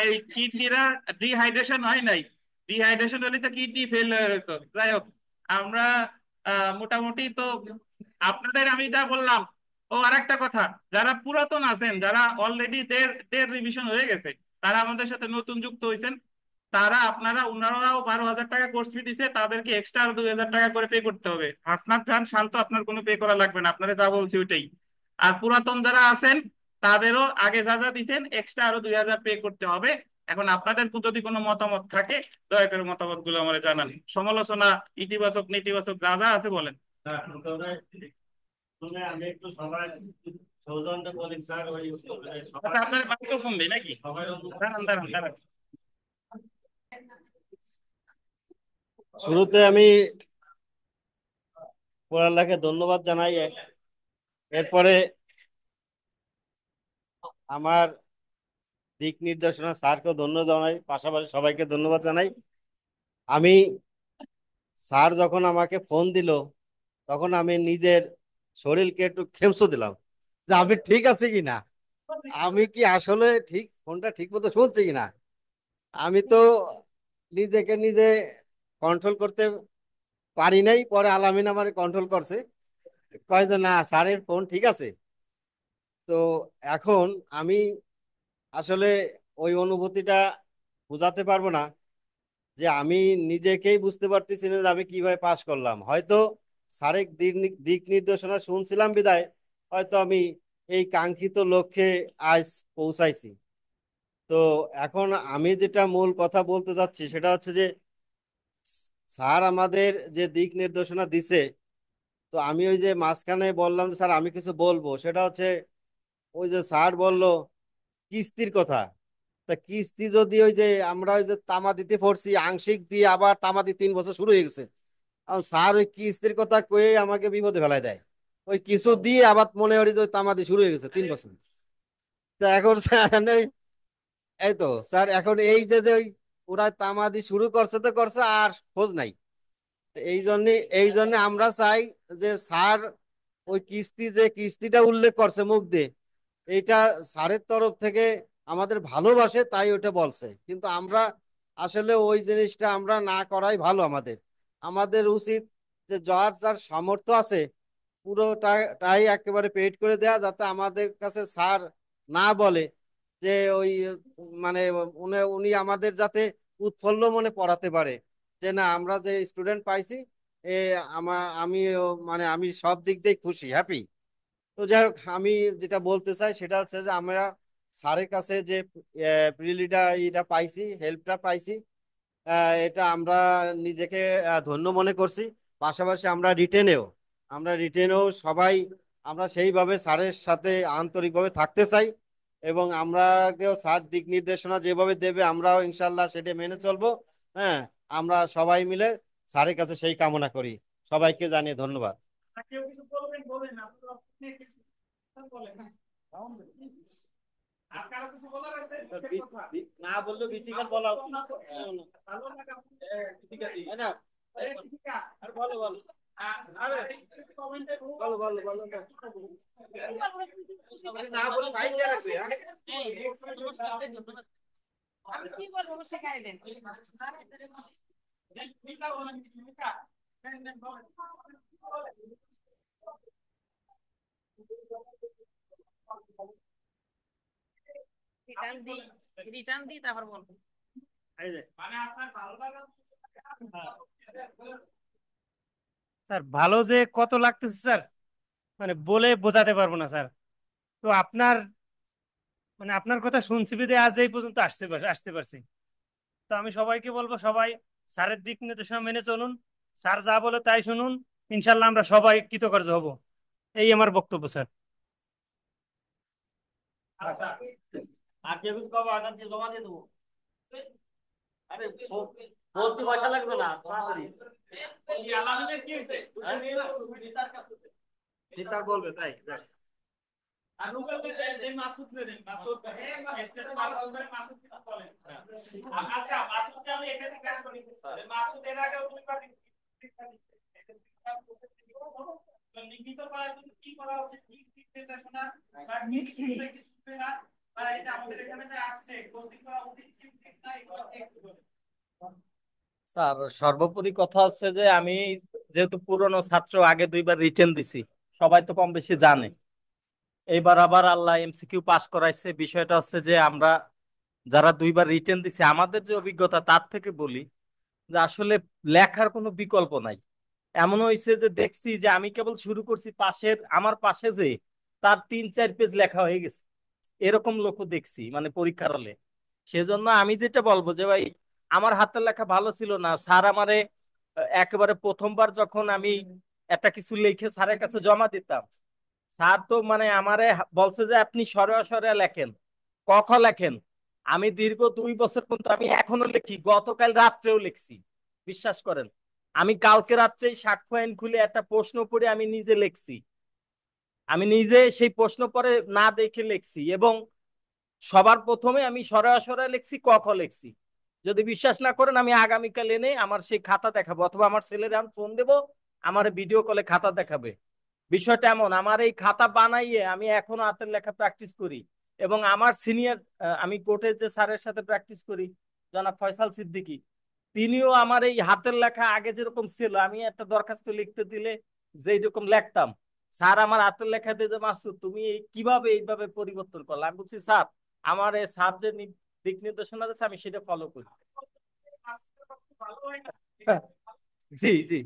এই কিডনিরা ডিহাইড্রেশন হয় নাই। ডিহাইড্রেশন হলে তো কিডনি ফেল হয়ে যেত। যাই হোক, আমরা মোটামুটি তো আপনাদের আমি যা বললাম। ও আরেকটা কথা, যারা পুরাতন আছেন, যারা অলরেডি দেড় দেড় রিভিশন হয়ে গেছে, তারা আমাদের সাথে নতুন যুক্ত হয়েছেন, তারা আপনারা, ওনারাও 12,000 টাকা কোর্স ফি দিছে, তাদেরকে এক্সট্রা আর 2,000 টাকা করে পে করতে হবে। হাসনাত জান, শান্ত, আপনার কোনো পে করা লাগবে না, আপনারা যা বলছি ওইটাই। আর পুরাতন যারা আছেন, তাদেরও আগে যা যা দিচ্ছেন এক্সট্রা আরো 2,000 পে করতে হবে। এখন আপনাদের যদি কোনো মতামত থাকে, দয়া করে মতামত গুলো আমার জানান। সমালোচনা, ইতিবাচক নেতিবাচক যা যা আছে বলেন। হ্যাঁ, শুনে আমি একটু সবাই সৌজন্য বলি স্যার, ওই সবাই আচ্ছা, আপনার মাইক্রোফোন দিই নাকি? সবাই দাঁড়ান দাঁড়ান দাঁড়ান। শুরুতে আমি পড়ালেখাকে ধন্যবাদ জানাই। এরপরে আমার দিক নির্দেশনা স্যারকেও ধন্যবাদ জানাই, পাশাপাশি সবাইকে ধন্যবাদ জানাই। আমি, স্যার যখন আমাকে ফোন দিল, তখন আমি নিজের শরীরকে একটু খেমসো দিলাম যে আমি ঠিক আছি কিনা, আমি কি আসলে ঠিক ফোনটা ঠিক মতো শুনছি কিনা। আমি তো নিজেকে নিজে কন্ট্রোল করতে পারি নাই, পরে আলামিন আমার কন্ট্রোল করছে, কয় যে না স্যারের ফোন ঠিক আছে। তো এখন আমি আসলে ওই অনুভূতিটা বোঝাতে পারবো না, যে আমি নিজেকেই বুঝতে পারতেছি না যে আমি কিভাবে পাশ করলাম। হয়তো স্যারের দিক নির্দেশনা শুনছিলাম বিদায় হয়তো আমি এই কাঙ্ক্ষিত লক্ষ্যে আজ পৌঁছাইছি। তো এখন আমি যেটা মূল কথা বলতে চাচ্ছি সেটা হচ্ছে যে স্যার আমাদের যে দিক নির্দেশনা দিছে, তো আমি ওই যে মাঝখানে বললাম যে স্যার আমি কিছু বলবো, সেটা হচ্ছে ওই যে স্যার বলল কিস্তির কথা। তা কিস্তি যদি ওই যে আমরা ওই যে তামাদিতে পড়ছি, আংশিক দিয়ে আবার তামাদি 3 বছর শুরু হয়ে গেছে, আর স্যার ওই কিস্তির কথা কয়ে আমাকে বিপদে ফেলায় দেয়। ওই কিছু দিয়ে আবার মনে করি যে ওই তামাদি শুরু হয়ে গেছে 3 বছর। তা এখন স্যার এই তো স্যার এখন এই যে ওই ওরা তামাদি শুরু করছে তো করছে, আর খোঁজ নাই। এই জন্য আমরা চাই যে স্যার ওই কিস্তিটা উল্লেখ করছে মুখ দিয়ে, এইটা স্যারের তরফ থেকে আমাদের ভালোবাসে তাই ওটা বলছে, কিন্তু আমরা আসলে ওই জিনিসটা আমরা না করাই ভালো। আমাদের আমাদের উচিত যে যার যার সামর্থ্য আছে পুরোটাই একেবারে পেইড করে দেয়া, যাতে আমাদের কাছে স্যার না বলে যে ওই মানে উনি আমাদের যাতে উৎফুল্ল মনে পড়াতে পারে যে না আমরা যে স্টুডেন্ট পাইছি, এ আমি সব দিক দিয়ে খুশি, হ্যাপি। তো যাই হোক, আমি যেটা বলতে চাই সেটা হচ্ছে যে আমরা স্যারের কাছে যে প্রিলিটা এটা পাইছি, হেল্পটা পাইছি, এটা আমরা নিজেকে ধন্য মনে করছি। পাশাপাশি আমরা রিটেনেও সবাই আমরা সেইভাবে স্যারের সাথে আন্তরিকভাবে থাকতে চাই, এবং আমরাকেও স্যার দিক নির্দেশনা যেভাবে দেবে আমরাও ইনশাল্লাহ সেটা মেনে চলবো। হ্যাঁ, আমরা সবাই মিলে স্যারের কাছে সেই কামনা করি। সবাইকে জানিয়ে ধন্যবাদ। কেউ কিছু বলবেন, বলেন আপনারা বলেন। আর কারো কিছু বলার আছে? না বললেও ভীতিকর বলা উচিত। ভালো লাগা তাই না? আর বলো বলো। আরে কমেন্টে বলো বলো বলো না। না বলে ভাই দিয়ে রাখবে, হ্যাঁ? আমি কি বলবো শেখাই দেন। মিতা বলেন, মিতা রিটার্ন দিই, রিটার্ন দিই তারপর বলবো। এই যে মানে আপনার ভালো লাগা। স্যার ভালো যে কত লাগতেছে স্যার, মানে বলে বোঝাতে পারবো না স্যার। তো আপনার কথা শুনছি বিদে আজ এই পর্যন্ত আসতে পারছি। তো আমি সবাইকে বলবো, সবাই স্যারের দিক নির্দেশনা মেনে চলুন, স্যার যা বলে তাই শুনুন। ইনশাল্লাহ আমরা সবাই কৃতকার্য হব। এই আমার বক্তব্য স্যার। আচ্ছা, আর কেউ কিছু কবে আগান দিয়ে জমা দিয়ে দেবো। আরে বলতে পয়সা লাগবে না, তাড়াতাড়ি। কি আলামিনের কি হয়েছে? চিন্তা বলবে তাই। আর রুবেলকে দেন, মাসুদকে দেন, মাসুদ স্টেজ পার করে মাসুদ কিছু বলেন। আচ্ছা, মাসুদকে আমি এখানে কাজ করি। মাসুদ এর আগেও দুইবার লিখিত করার জন্য কি করা উচিত, কি কি নির্দেশনা বা কি শুনবে কি শুনবে না, বা এটা আমাদের এখানে যে আসছে কোচিং করা উচিত কি ঠিক না, এগুলো একটু বলেন। স্যার সর্বোপরি কথা হচ্ছে যে আমি যেহেতু পুরনো ছাত্র, আগে 2বার রিটেন দিছি, সবাই তো কম বেশি জানে। এইবার আবার আল্লাহ এমসিকিউ পাস করাইছে। বিষয়টা হচ্ছে যে আমরা যারা 2বার রিটেন দিছি, আমাদের যে অভিজ্ঞতা তার থেকে বলি যে আসলে লেখার কোনো বিকল্প নাই। এমন হয়েছে যে দেখছি যে আমি কেবল শুরু করছি, আমার পাশে যে তার 3-4 পেজ লেখা হয়ে গেছে, এরকম লোকও দেখছি মানে পরীক্ষার হলে। সেজন্য আমি যেটা বলবো যে ভাই, আমার হাতের লেখা ভালো ছিল না। স্যার আমারে একেবারে প্রথমবার যখন আমি একটা কিছু লিখে স্যারের কাছে জমা দিতাম, স্যার তো মানে আমারে বলছে যে আপনি সরে সরে লেখেন, ক খ লেখেন। আমি দীর্ঘ 2 বছর পর্যন্ত আমি এখনো লিখি, গতকাল রাত্রেও লিখছি। বিশ্বাস করেন, আমি কালকে রাত্রেই সাক্ষ্য আইন খুলে একটা প্রশ্ন পড়ে আমি নিজে লিখছি। আমি নিজে সেই প্রশ্ন পড়ে না দেখে লিখছি, এবং সবার প্রথমে আমি সরাসরি লিখছি, ক খ লিখছি। যদি বিশ্বাস না করেন, আমি আগামীকাল এনে আমার সেই খাতা দেখাবো, অথবা আমার ছেলের আমি ফোন দেবো, আমার ভিডিও কলে খাতা দেখাবে। বিষয়টা এমন, আমার এই খাতা বানাইয়ে আমি এখনো হাতের লেখা প্র্যাকটিস করি। এবং আমার সিনিয়র, আমি কোর্টে যে স্যারের সাথে প্র্যাকটিস করি, জনাব ফয়সাল সিদ্দিকী, তিনিও আমার এই হাতের লেখা আগে যেরকম ছিল, আমি একটা দরখাস্ত লিখতে দিলে যেই রকম লিখতাম, স্যার আমার হাতের লেখা দিয়ে যে মাসুদ তুমি কিভাবে এইভাবে পরিবর্তন করলে, আমি বলছি স্যার আমার এই স্যার যে দিক নির্দেশনা দিচ্ছে আমি সেটা ফলো করি। ভালো হয় না। জি জি।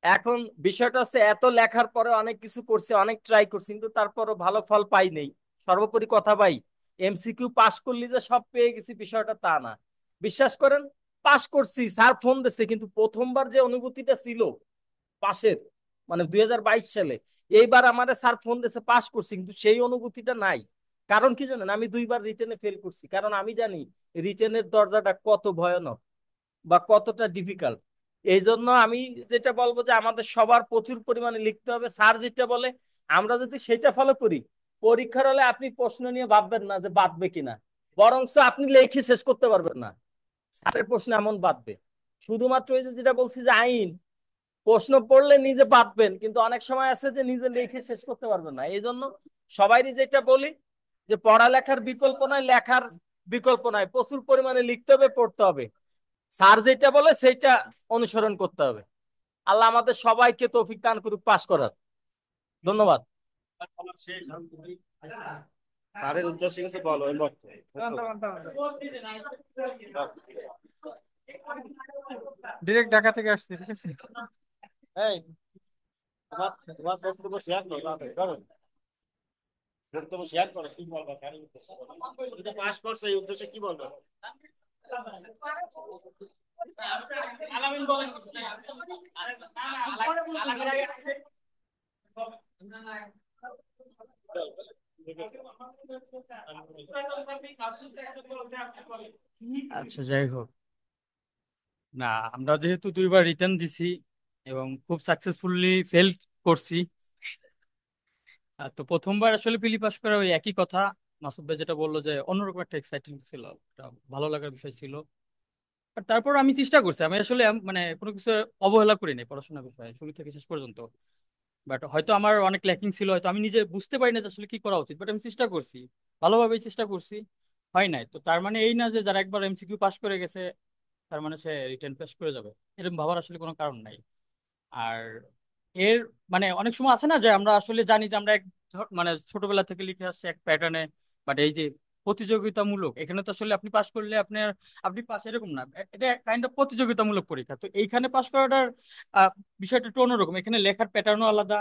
এখন বিষয়টা হচ্ছে এত লেখার পরে অনেক কিছু করছি, অনেক ট্রাই করছি, কিন্তু তারপরও ভালো ফল পাই নেই। সর্বোপরি কথা ভাই, এমসিকিউ পাস করলি যে সব পেয়ে গেছি বিষয়টা তা না। বিশ্বাস করেন, পাস করছি, স্যার ফোন দিচ্ছে, কিন্তু প্রথমবার যে অনুভূতিটা ছিল পাশের, মানে 2022 সালে, এইবার আমার স্যার ফোন দিচ্ছে পাস করছি, কিন্তু সেই অনুভূতিটা নাই। কারণ কি জানেন, আমি 2বার রিটেনে ফেল করছি, কারণ আমি জানি রিটেনের দরজাটা কত ভয়ানক বা কতটা ডিফিকাল্ট। এই জন্য আমি যেটা বলবো যে আমাদের সবার প্রচুর পরিমাণে লিখতে হবে। স্যার যেটা বলে আমরা যদি সেটা ফলো করি, পরীক্ষার হলে আপনি প্রশ্ন নিয়ে ভাববেন না যে বাঁধবে কিনা, বরঞ্চ আপনি লিখে শেষ করতে পারবেন না, স্যারের প্রশ্ন এমন বাঁধবে। শুধুমাত্র এই যে যেটা বলছি যে আইন প্রশ্ন পড়লে নিজে বাঁধবেন, কিন্তু অনেক সময় আছে যে নিজে লিখে শেষ করতে পারবেন না। এই জন্য সবাইরই যেটা বলি যে পড়ালেখার বিকল্প নাই, লেখার বিকল্প নাই, প্রচুর পরিমাণে লিখতে হবে, পড়তে হবে, স্যার যেটা বলে সেইটা অনুসরণ করতে হবে। আল্লাহ আমাদের সবাইকে তৌফিক দান করুক পাস করার। ধন্যবাদ। স্যারের উদ্দেশ্যে কিছু বলো এই মুহূর্তে। ডিরেক্ট ঢাকা থেকে আসছি, ঠিক আছে। এই তোমার তোমার বক্তব্য শেয়ার করো, তাড়াতাড়ি করো। বক্তব্য শেয়ার করো, কি বলবা স্যারের উদ্দেশ্যে? তুমি তো পাস করছো, এই উদ্দেশ্যে কি বলবা? আলামিন বলেন কিছু। আলামিন আগে আছে। আচ্ছা, যাই হোক, না আমরা যেহেতু দুইবার রিটার্ন দিছি এবং খুব সাকসেসফুলি ফেল করছি, তো প্রথমবার আসলে পিলি পাস করা ওই একই কথা। মাসুদ ভাই যেটা বললো যে অন্যরকম একটা এক্সাইটিং ছিল, একটা ভালো লাগার বিষয় ছিল। আর তারপর আমি চেষ্টা করছি, আমি আসলে মানে কোনো কিছু অবহেলা করিনি পড়াশোনার বিষয়ে শুরু থেকে শেষ পর্যন্ত। বাট হয়তো আমার অনেক ল্যাকিং ছিল, হয়তো আমি নিজে বুঝতে পারি না যে আসলে কি করা উচিত, বাট আমি চেষ্টা করছি, ভালোভাবেই চেষ্টা করছি। হয় নাই তো তার মানে এই না যে যারা একবার এমসিকিউ পাস করে গেছে তার মানে সে রিটেন পাস করে যাবে, এরকম ভাবার আসলে কোনো কারণ নাই। আর এর মানে অনেক সময় আছে না যে আমরা আসলে জানি যে আমরা এক মানে ছোটবেলা থেকে লিখে আসছি এক প্যাটার্নে, বাট এই যে প্রতিযোগিতামূলক, এখানে তো আসলে আপনি পাস করলে আপনার আপনি পাস এরকম না, এটা কাইন্ড অফ প্রতিযোগিতামূলক পরীক্ষা। তো এইখানে পাস করাটার বিষয়টা একটু অন্যরকম, এখানে লেখার প্যাটার্নও আলাদা,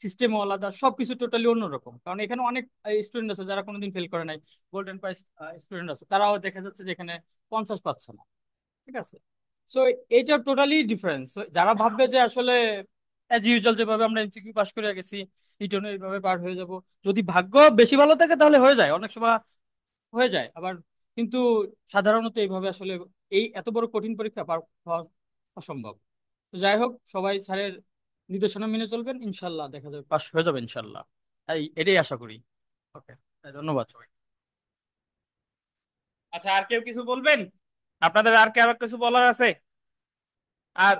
সিস্টেমও আলাদা, সবকিছু টোটালি অন্যরকম। কারণ এখানে অনেক স্টুডেন্ট আছে যারা কোনোদিন ফেল করে নাই, গোল্ডেন প্রাইজ স্টুডেন্ট আছে, তারাও দেখা যাচ্ছে যে এখানে 50 পাচ্ছে না, ঠিক আছে। সো এইটা টোটালি ডিফারেন্স। যারা ভাববে যে আসলে অ্যাজ ইউজুয়াল যেভাবে আমরা এমসিকিউ পাস করে গেছি রিটার্নে এইভাবে পার হয়ে যাব, যদি ভাগ্য বেশি ভালো থাকে তাহলে হয়ে যায়, অনেক সময় হয়ে যায় আবার, কিন্তু সাধারণত এইভাবে আসলে এই এত বড় কঠিন পরীক্ষা পার হওয়া অসম্ভব। তো যাই হোক, সবাই স্যারের নির্দেশনা মেনে চলবেন, ইনশাল্লাহ দেখা যাবে পাস হয়ে যাবে ইনশাল্লাহ, এটাই আশা করি। ওকে, ধন্যবাদ সবাই। আচ্ছা, আর কেউ কিছু বলবেন? আপনাদের আর কেউ কিছু বলার আছে? আর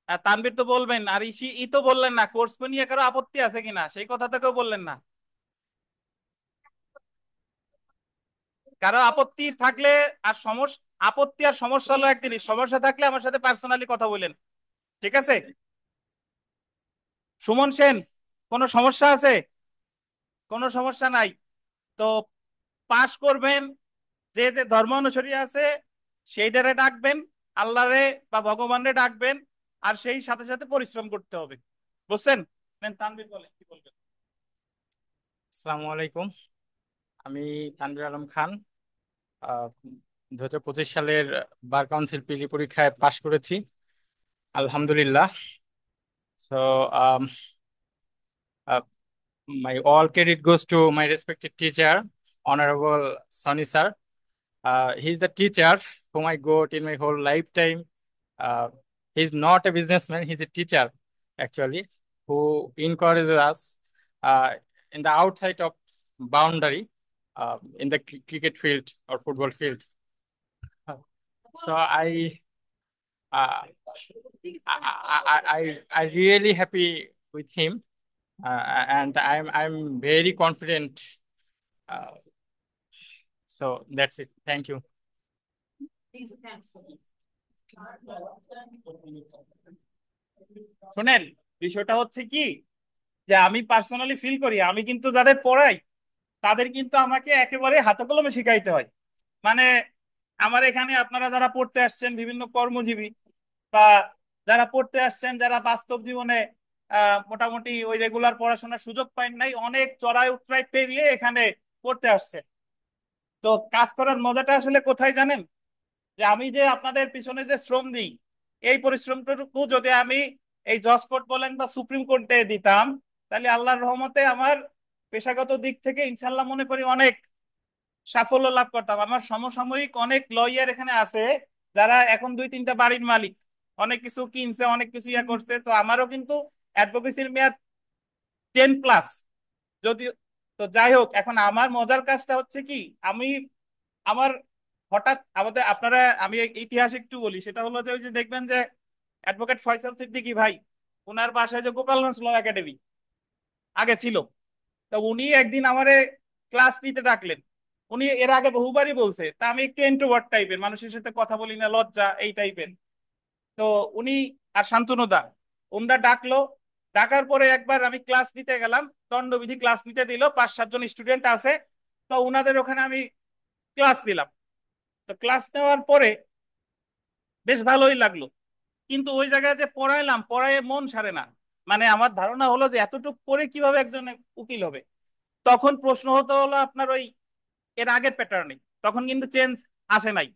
আর তানভীর তো বলবেন, আর ই তো বললেন না কোর্স নিয়ে কারো আপত্তি আছে কিনা, সেই কথা তো কেউ বললেন না। কারো আপত্তি থাকলে, আর সমস্যা, আপত্তি আর সমস্যা হলো এক জিনিস, সমস্যা থাকলে আমার সাথে পার্সোনালি কথা বলেন, ঠিক আছে? সুমন সেন, কোনো সমস্যা আছে? কোনো সমস্যা নাই। তো পাশ করবেন, যে যে ধর্ম অনুসারী আছে সেইটারে ডাকবেন, আল্লাহরে বা ভগবানরে ডাকবেন, আর সেই সাথে সাথে পরিশ্রম করতে হবে, বুঝছেন? তানভীর বলেন, কি বলবেন? আসসালামু আলাইকুম, আমি তানভীর আলম খান। 2025 সালের বার কাউন্সিল পিলি পরীক্ষায় পাশ করেছি, আলহামদুলিল্লাহ। So my all credit goes to my respected teacher, Honorable Sunny sir. He's a teacher whom I got in my whole lifetime. Uh, he's not a businessman, he's a teacher actually, who encourages us in the outside of boundary, in the cricket field or football field. So uh, I really happy with him, and I'm very confident. Uh, so that's it. Thank you. শোনেন, বিষয়টা হচ্ছে কি, যে আমি personally feel করি, আমি কিন্তু যাদের পড়াই তাদের কিন্তু আমাকে একেবারে হাতে কলমে শিখাইতে হয়। মানে আমার এখানে আপনারা যারা পড়তে আসছেন, বিভিন্ন কর্মজীবী বা যারা পড়তে আসছেন, যারা বাস্তব জীবনে মোটামুটি ওই রেগুলার পড়াশোনার সুযোগ পান নাই, অনেক চড়াই উতরাই পেরিয়ে এখানে পড়তে আসছে। তো কাজ করার মজাটা আসলে কোথায় জানেন? যে আমি যে আপনাদের পিছনে যে শ্রম দিই, এই পরিশ্রমটুকু যদি আমি এই জজ কোর্ট বলেন বা সুপ্রিম কোর্টে দিতাম, তাহলে আল্লাহর রহমতে আমার পেশাগত দিক থেকে ইনশাল্লাহ মনে করি অনেক সাফল্য লাভ করতাম। আমার সমসাময়িক অনেক লয়ার এখানে আছে যারা এখন 2-3টা বাড়ির মালিক, অনেক কিছু কিনছে, অনেক কিছু ইয়া করছে। তো আমারও কিন্তু অ্যাডভোকেসির মেয়াদ 10+। যদি, তো যাই হোক, এখন আমার মজার কাজটা হচ্ছে কি, আমি আমার হঠাৎ আমাদের আপনারা, আমি ইতিহাস একটু বলি, সেটা হলো যে ওই যে দেখবেন যে অ্যাডভোকেট ফয়সাল সিদ্দিকী ভাই, ওনার বাসায় যে গোপালগঞ্জ ল একাডেমি আগে ছিল, তো উনি একদিন আমারে ক্লাস নিতে ডাকলেন। উনি এর আগে বহুবারই বলছে, তা আমি একটু ইন্ট্রোভার্ট টাইপের, মানুষের সাথে কথা বলি না, লজ্জা এই টাইপের। তো উনি আর শান্তনু দা, ওনারা ডাকলো। ডাকার পরে একবার আমি ক্লাস নিতে গেলাম, দণ্ডবিধি ক্লাস নিতে দিল, 5-7 জন স্টুডেন্ট আছে। তো ওনাদের ওখানে আমি ক্লাস দিলাম। তো ক্লাস নেওয়ার পরে বেশ ভালোই লাগলো, কিন্তু ওই জায়গায় যে পড়াইলাম, পড়ায় মন সারে না। মানে আমার ধারণা হলো যে এতটুকু পড়ে কিভাবে একজন উকিল হবে। তখন প্রশ্ন হতো হলো আপনার ওই এর আগের প্যাটার্নে, তখন কিন্তু চেঞ্জ আসে নাই।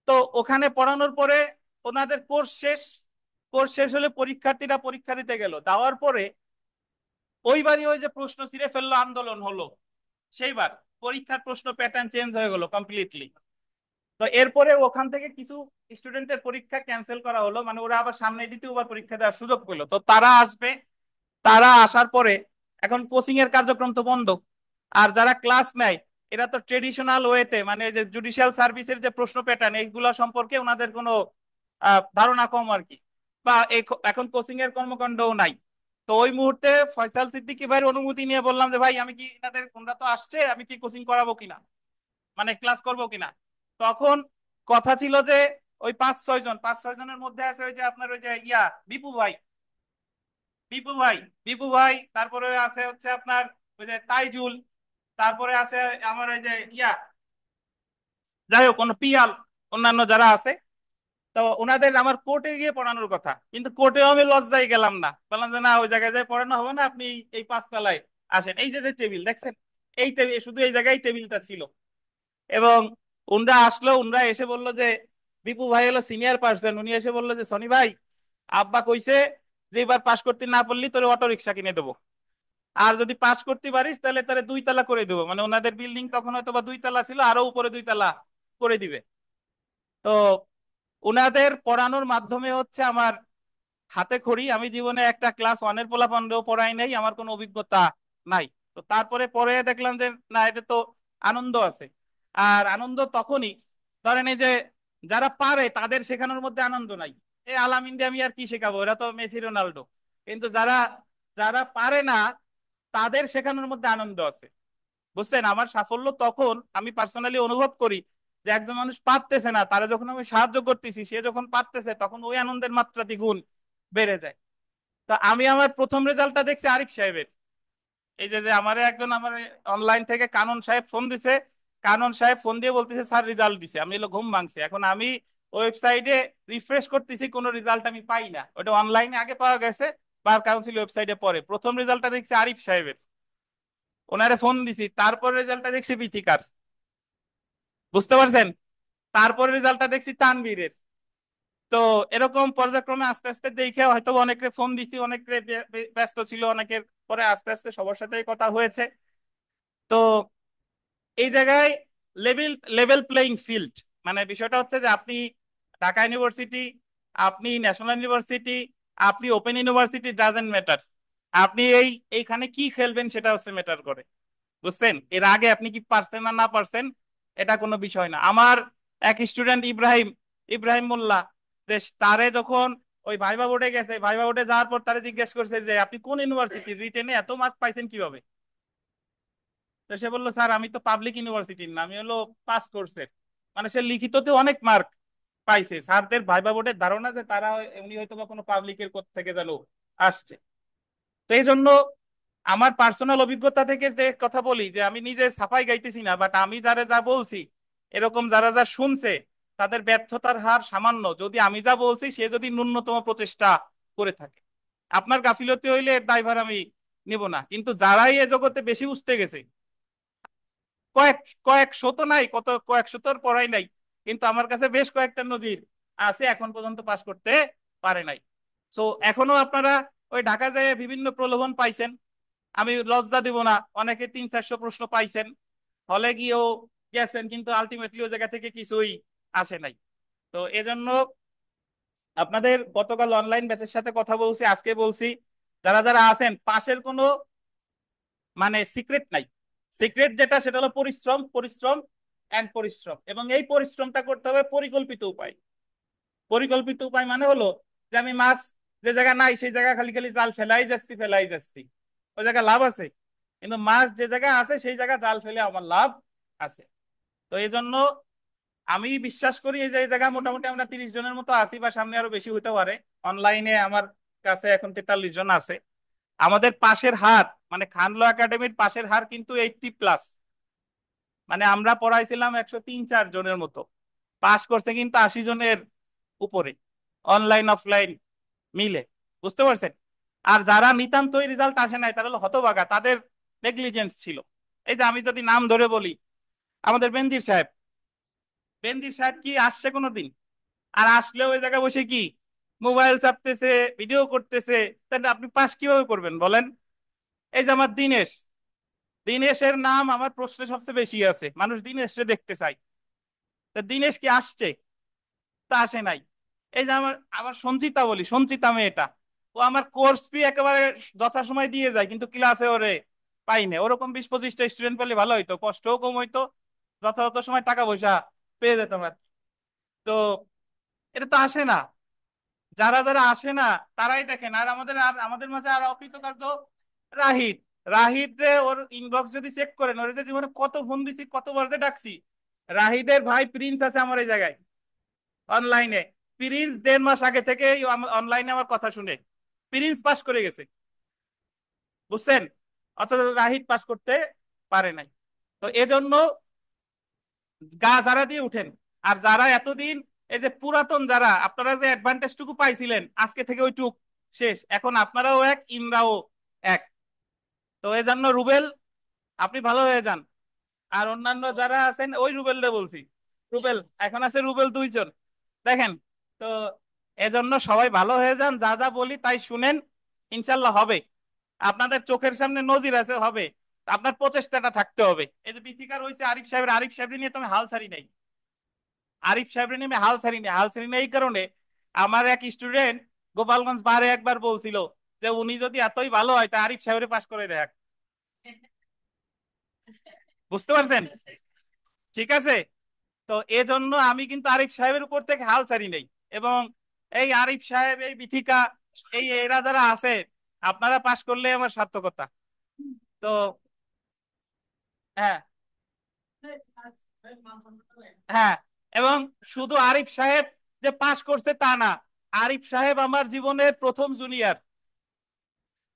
তো ওখানে পড়ানোর পরে ওনাদের কোর্স শেষ হলে পরীক্ষার্থীরা পরীক্ষা দিতে গেল, দেওয়ার পরে ওইবারই ওই যে প্রশ্ন ছিঁড়ে ফেললো আন্দোলন হলো, সেইবার পরীক্ষার প্রশ্ন প্যাটার্ন চেঞ্জ হয়ে গেল কমপ্লিটলি। তো এরপরে ওখান থেকে কিছু স্টুডেন্টের পরীক্ষা ক্যান্সেল করা হলো, মানে ওরা আবার সামনে দ্বিতীয়বার পরীক্ষা দেওয়ার সুযোগ পেলো। তো তারা আসবে, তারা আসার পরে এখন কোচিং এর কার্যক্রম তো বন্ধ। আর যারা ক্লাস নেয় এরা তো ট্রেডিশনাল ওয়েতে, মানে যে জুডিশিয়াল সার্ভিসের যে প্রশ্ন প্যাটার্ন এইগুলা সম্পর্কে ওনাদের কোনো ধারণা কম আর কি, বা এখন কোচিং এর কর্মকাণ্ডও নাই। তো ওই মুহূর্তে ফয়সাল সিদ্দিকী ভাইয়ের অনুমতি নিয়ে বললাম যে ভাই, আমি কি এনাদের, ওনারা তো আসছে, আমি কি কোচিং করাবো কিনা, মানে ক্লাস করবো কিনা। তখন কথা ছিল যে ওই 5-6 জনের মধ্যে আছে ওই যে আপনার ওই যে বিপু ভাই, বিপু ভাই বিপু ভাই, তারপরে আছে হচ্ছে আপনার ওই যে তাইজুল, তারপরে আছে আমার ওই যে যাই হোক, কোন পিয়াল, অন্যান্য যারা আছে। তো ওনাদের আমার কোর্টে গিয়ে পড়ানোর কথা, কিন্তু কোর্টেও আমি লজ্জায় গেলাম না, বললাম যে না, ওই জায়গায় যাই পড়ানো হবে না, আপনি এই 5 তলায় আসেন। এই যে যে টেবিল দেখছেন, এই টেবিল, শুধু এই জায়গায় টেবিলটা ছিল। এবং উনরা আসলো, উনরা এসে বললো যে বিপু ভাই হলো সিনিয়র পার্সন, উনি এসে বললো যে সনি ভাই, আব্বা কইছে যে এবার পাশ করতে না পারলি তোর অটো রিক্সা কিনে দেবো, আর যদি পাশ করতে পারিস তাহলে তাহলে 2 তলা করে দেবো। মানে ওনাদের বিল্ডিং তখন হয়তো বা 2 তলা ছিল, আরো উপরে 2 তলা করে দিবে। তো ওনাদের পড়ানোর মাধ্যমে হচ্ছে আমার হাতে খড়ি, আমি জীবনে একটা ক্লাস 1-এর পোলাপানরেও পড়াই নাই, আমার কোনো অভিজ্ঞতা নাই। তো তারপরে পরে দেখলাম যে না, এটা তো আনন্দ আছে। আর আনন্দ তখনই, ধরেন এই যে যারা পারে তাদের শেখানোর মধ্যে আনন্দ নাই। এই আলামিন দিয়ে আমি আর কি শেখাবো, এরা তো মেসি রোনাল্ডো। কিন্তু যারা যারা পারে না তাদের শেখানোর মধ্যে আনন্দ আছে। বুঝছেন, আমার সাফল্য তখন আমি পার্সোনালি অনুভব করি যে একজন মানুষ পারতেছে না, তারা যখন আমি সাহায্য করতেছি, সে যখন পারতেছে, তখন ওই আনন্দের মাত্রা দ্বিগুণ বেড়ে যায়। তো আমি আমার প্রথম রেজাল্টটা দেখছি আরিফ সাহেবের। এই যে যে আমার একজন, আমার অনলাইন থেকে কানন সাহেব ফোন দিছে, কানন সাহেব ফোন দিয়ে বলতেছে স্যার রেজাল্ট দিছে। আমি হলো ঘুম ভাঙছে, এখন আমি ওয়েবসাইটে রিফ্রেশ করতেছি, কোনো রেজাল্ট আমি পাই না। ওটা অনলাইনে আগে পাওয়া গেছে, বার কাউন্সিল ওয়েবসাইটে পরে প্রথম রেজাল্টটা দেখছি আরিফ সাহেবের। ওনারে ফোন দিছি, তারপর রেজাল্টটা দেখছি বিথিকার। বুঝতে পারছেন? তারপর রেজাল্টটা দেখছি তানবীরের। তো এরকম পর্যায়ক্রমে আস্তে আস্তে দেখে হয়তো অনেকে ফোন দিছি, অনেকে ব্যস্ত ছিল, অনেকের পরে আস্তে আস্তে সবার সাথেই কথা হয়েছে। তো এই জায়গায় লেভেল লেভেল প্লেইং ফিল্ড, মানে বিষয়টা হচ্ছে যে আপনি ঢাকা ইউনিভার্সিটি, আপনি ন্যাশনাল ইউনিভার্সিটি, আপনি ওপেন ইউনিভার্সিটি, ডাজেন্ট ম্যাটার। আপনি এইখানে কি খেলবেন সেটা হচ্ছে ম্যাটার করে। বুঝছেন, এর আগে আপনি কি পারছেন না না পারছেন এটা কোনো বিষয় না। আমার এক স্টুডেন্ট ইব্রাহিম, ইব্রাহিম মোল্লা, যে তারে যখন ওই ভাইবা বোর্ডে গেছে, ভাইবা বোর্ডে যাওয়ার পর তারে জিজ্ঞেস করছে যে আপনি কোন ইউনিভার্সিটি, রিটেনে এত মার্ক পাইছেন কিভাবে। তো সে বললো স্যার আমি তো পাবলিক ইউনিভার্সিটির না, আমি হলো পাস কোর্সে। মানে সে লিখিততে অনেক মার্ক পাইছে, স্যারদের ভাইবা বোর্ডের ধারণা যে তারা উনি হয়তো বা কোনো পাবলিকের থেকে যেন আসছে। তো এই জন্য আমার পার্সোনাল অভিজ্ঞতা থেকে যে কথা বলি, যে আমি নিজে সাফাই গাইতেছি না, বাট আমি যারা যা বলছি, এরকম যারা যা শুনছে, তাদের ব্যর্থতার হার সামান্য, যদি আমি যা বলছি সে যদি ন্যূনতম প্রচেষ্টা করে থাকে। আপনার গাফিলতি হইলে এর দায়ভার আমি নিব না, কিন্তু যারাই এ জগতে বেশি উঠতে গেছে, কয়েক কয়েকশো তো নাই, কয়েকশো তোর পড়াই নাই, কিন্তু আমার কাছে বেশ কয়েকটা নজির আছে এখন পর্যন্ত পাস করতে পারে নাই। তো এখনো আপনারা ওই ঢাকা যায় বিভিন্ন প্রলোভন পাইছেন, আমি লজ্জা দিব না, অনেকে 300-400 প্রশ্ন পাইছেন, হলে গিয়েও গেছেন, কিন্তু আলটিমেটলি ওই জায়গা থেকে কিছুই আসে নাই। তো এজন্য আপনাদের গতকাল অনলাইন ব্যাচের সাথে কথা বলছি, আজকে বলছি, যারা যারা আছেন পাশের কোনো মানে সিক্রেট নাই। সিক্রেট যেটা সেটা হলো পরিশ্রম, পরিশ্রম এন্ড পরিশ্রম, এবং এই পরিশ্রমটা করতে হবে পরিকল্পিত উপায়। পরিকল্পিত উপায় মানে হলো যে আমি মাছ যে জায়গা নাই সেই জায়গা খালি খালি জাল ফেলাই যাচ্ছি ফেলাই যাচ্ছি, ওই জায়গায় লাভ আছে, কিন্তু মাছ যে জায়গায় আছে সেই জায়গা জাল ফেলে আমার লাভ আছে। তো এই জন্য আমি বিশ্বাস করি এই যে এই জায়গা মোটামুটি আমরা 30 জনের মতো আছি, বা সামনে আরো বেশি হতে পারে। অনলাইনে আমার কাছে এখন 43 জন আছে। আমাদের পাশের হার মানে খানলো একাডেমির পাশের হার কিন্তু 80+। মানে আমরা পড়াইছিলাম 103-104 জনের মতো, পাস করছে কিন্তু 80 জনের উপরে, অনলাইন অফলাইন মিলে। বুঝতে পারছেন? আর যারা নিতান্তই রেজাল্ট আসে নাই তারা হলো হতভাগা, তাদের নেগলিজেন্স ছিল। এই যে আমি যদি নাম ধরে বলি, আমাদের বেনজির সাহেব, বেনজির সাহেব কি আসছে কোনোদিন? আর আসলেও ওই জায়গায় বসে কি মোবাইল চাপতেছে, ভিডিও করতেছে, তাহলে আপনি পাস কিভাবে করবেন বলেন? এই যে আমার দিনেশ, দিনেশের নাম আমার প্রশ্নে সবচেয়ে বেশি আছে, মানুষ দিনেশকে দেখতে চায়। তা দিনেশ কি আসছে? তা আসে নাই। এই যে আমার আবার সঞ্চিতা বলি, সঞ্চিতা মেয়েটা, ও আমার কোর্স ফি একেবারে যথাসময় দিয়ে যায়, কিন্তু ক্লাসে ওরে পাই না। ওরকম 20-25টা স্টুডেন্ট পেলে ভালো হইতো, কষ্টও কম হইতো, যথাযথ সময় টাকা পয়সা পেয়ে যেতাম আর কি। তো এটা তো আসে না। যারা যারা আসে না তারাই দেখেন। আর আমাদের মাঝে আর অকৃতকার্য রাহিত। রাহিত রে ওর ইনবক্স যদি চেক করেন, ওর যে জীবনে কত ফোন দিছি, কতবার যে ডাকছি। রাহিদের ভাই প্রিন্স আছে আমার এই জায়গায় অনলাইনে। প্রিন্স 1.5 মাস আগে থেকে অনলাইনে আমার কথা শুনে প্রিন্স পাস করে গেছে, বুঝছেন? অথচ রাহিত পাস করতে পারে নাই। তো এজন্য গা যারা দিয়ে উঠেন। আর যারা এতদিন এই যে পুরাতন যারা, আপনারা যে অ্যাডভান্টেজটুকু পাইছিলেন আজকে থেকে ওইটুক শেষ, এখন আপনারাও এক, ইমরাও এক। তো এই জন্য রুবেল, আপনি ভালো হয়ে যান। আর অন্যান্য যারা আছেন, ওই রুবেলরে বলছি, রুবেল এখন আছে রুবেল 2 জন, দেখেন। তো এজন্য সবাই ভালো হয়ে যান, যা যা বলি তাই শুনেন, ইনশাল্লাহ হবে। আপনাদের চোখের সামনে নজির আছে, হবে। আপনার প্রচেষ্টাটা থাকতে হবে। এই যে বিথিকার হয়েছে আরিফ সাহেবের, আরিফ সাহেবের নিয়ে তুমি হাল ছাড়ি নাই। আরিফ সাহেবের নিয়ে হাল ছাড়ি নাই, হাল ছাড়ি নাই এই কারণে, আমার এক স্টুডেন্ট গোপালগঞ্জ বারে একবার বলছিল যে উনি যদি এতই ভালো হয় তা আরিফ সাহেবের পাশ করে দেখ। বুঝতে পারছেন? ঠিক আছে। তো এজন্য আমি কিন্তু আরিফ সাহেবের উপর থেকে হাল ছাড়ি নাই। এবং এই আরিফ সাহেব, এই বিথিকা, এই এরা যারা আছে, আপনারা পাশ করলে আমার সার্থকতা। তো হ্যাঁ, হ্যাঁ। এবং শুধু আরিফ সাহেব যে পাশ করছে তা না, আরিফ সাহেব আমার জীবনের প্রথম জুনিয়র।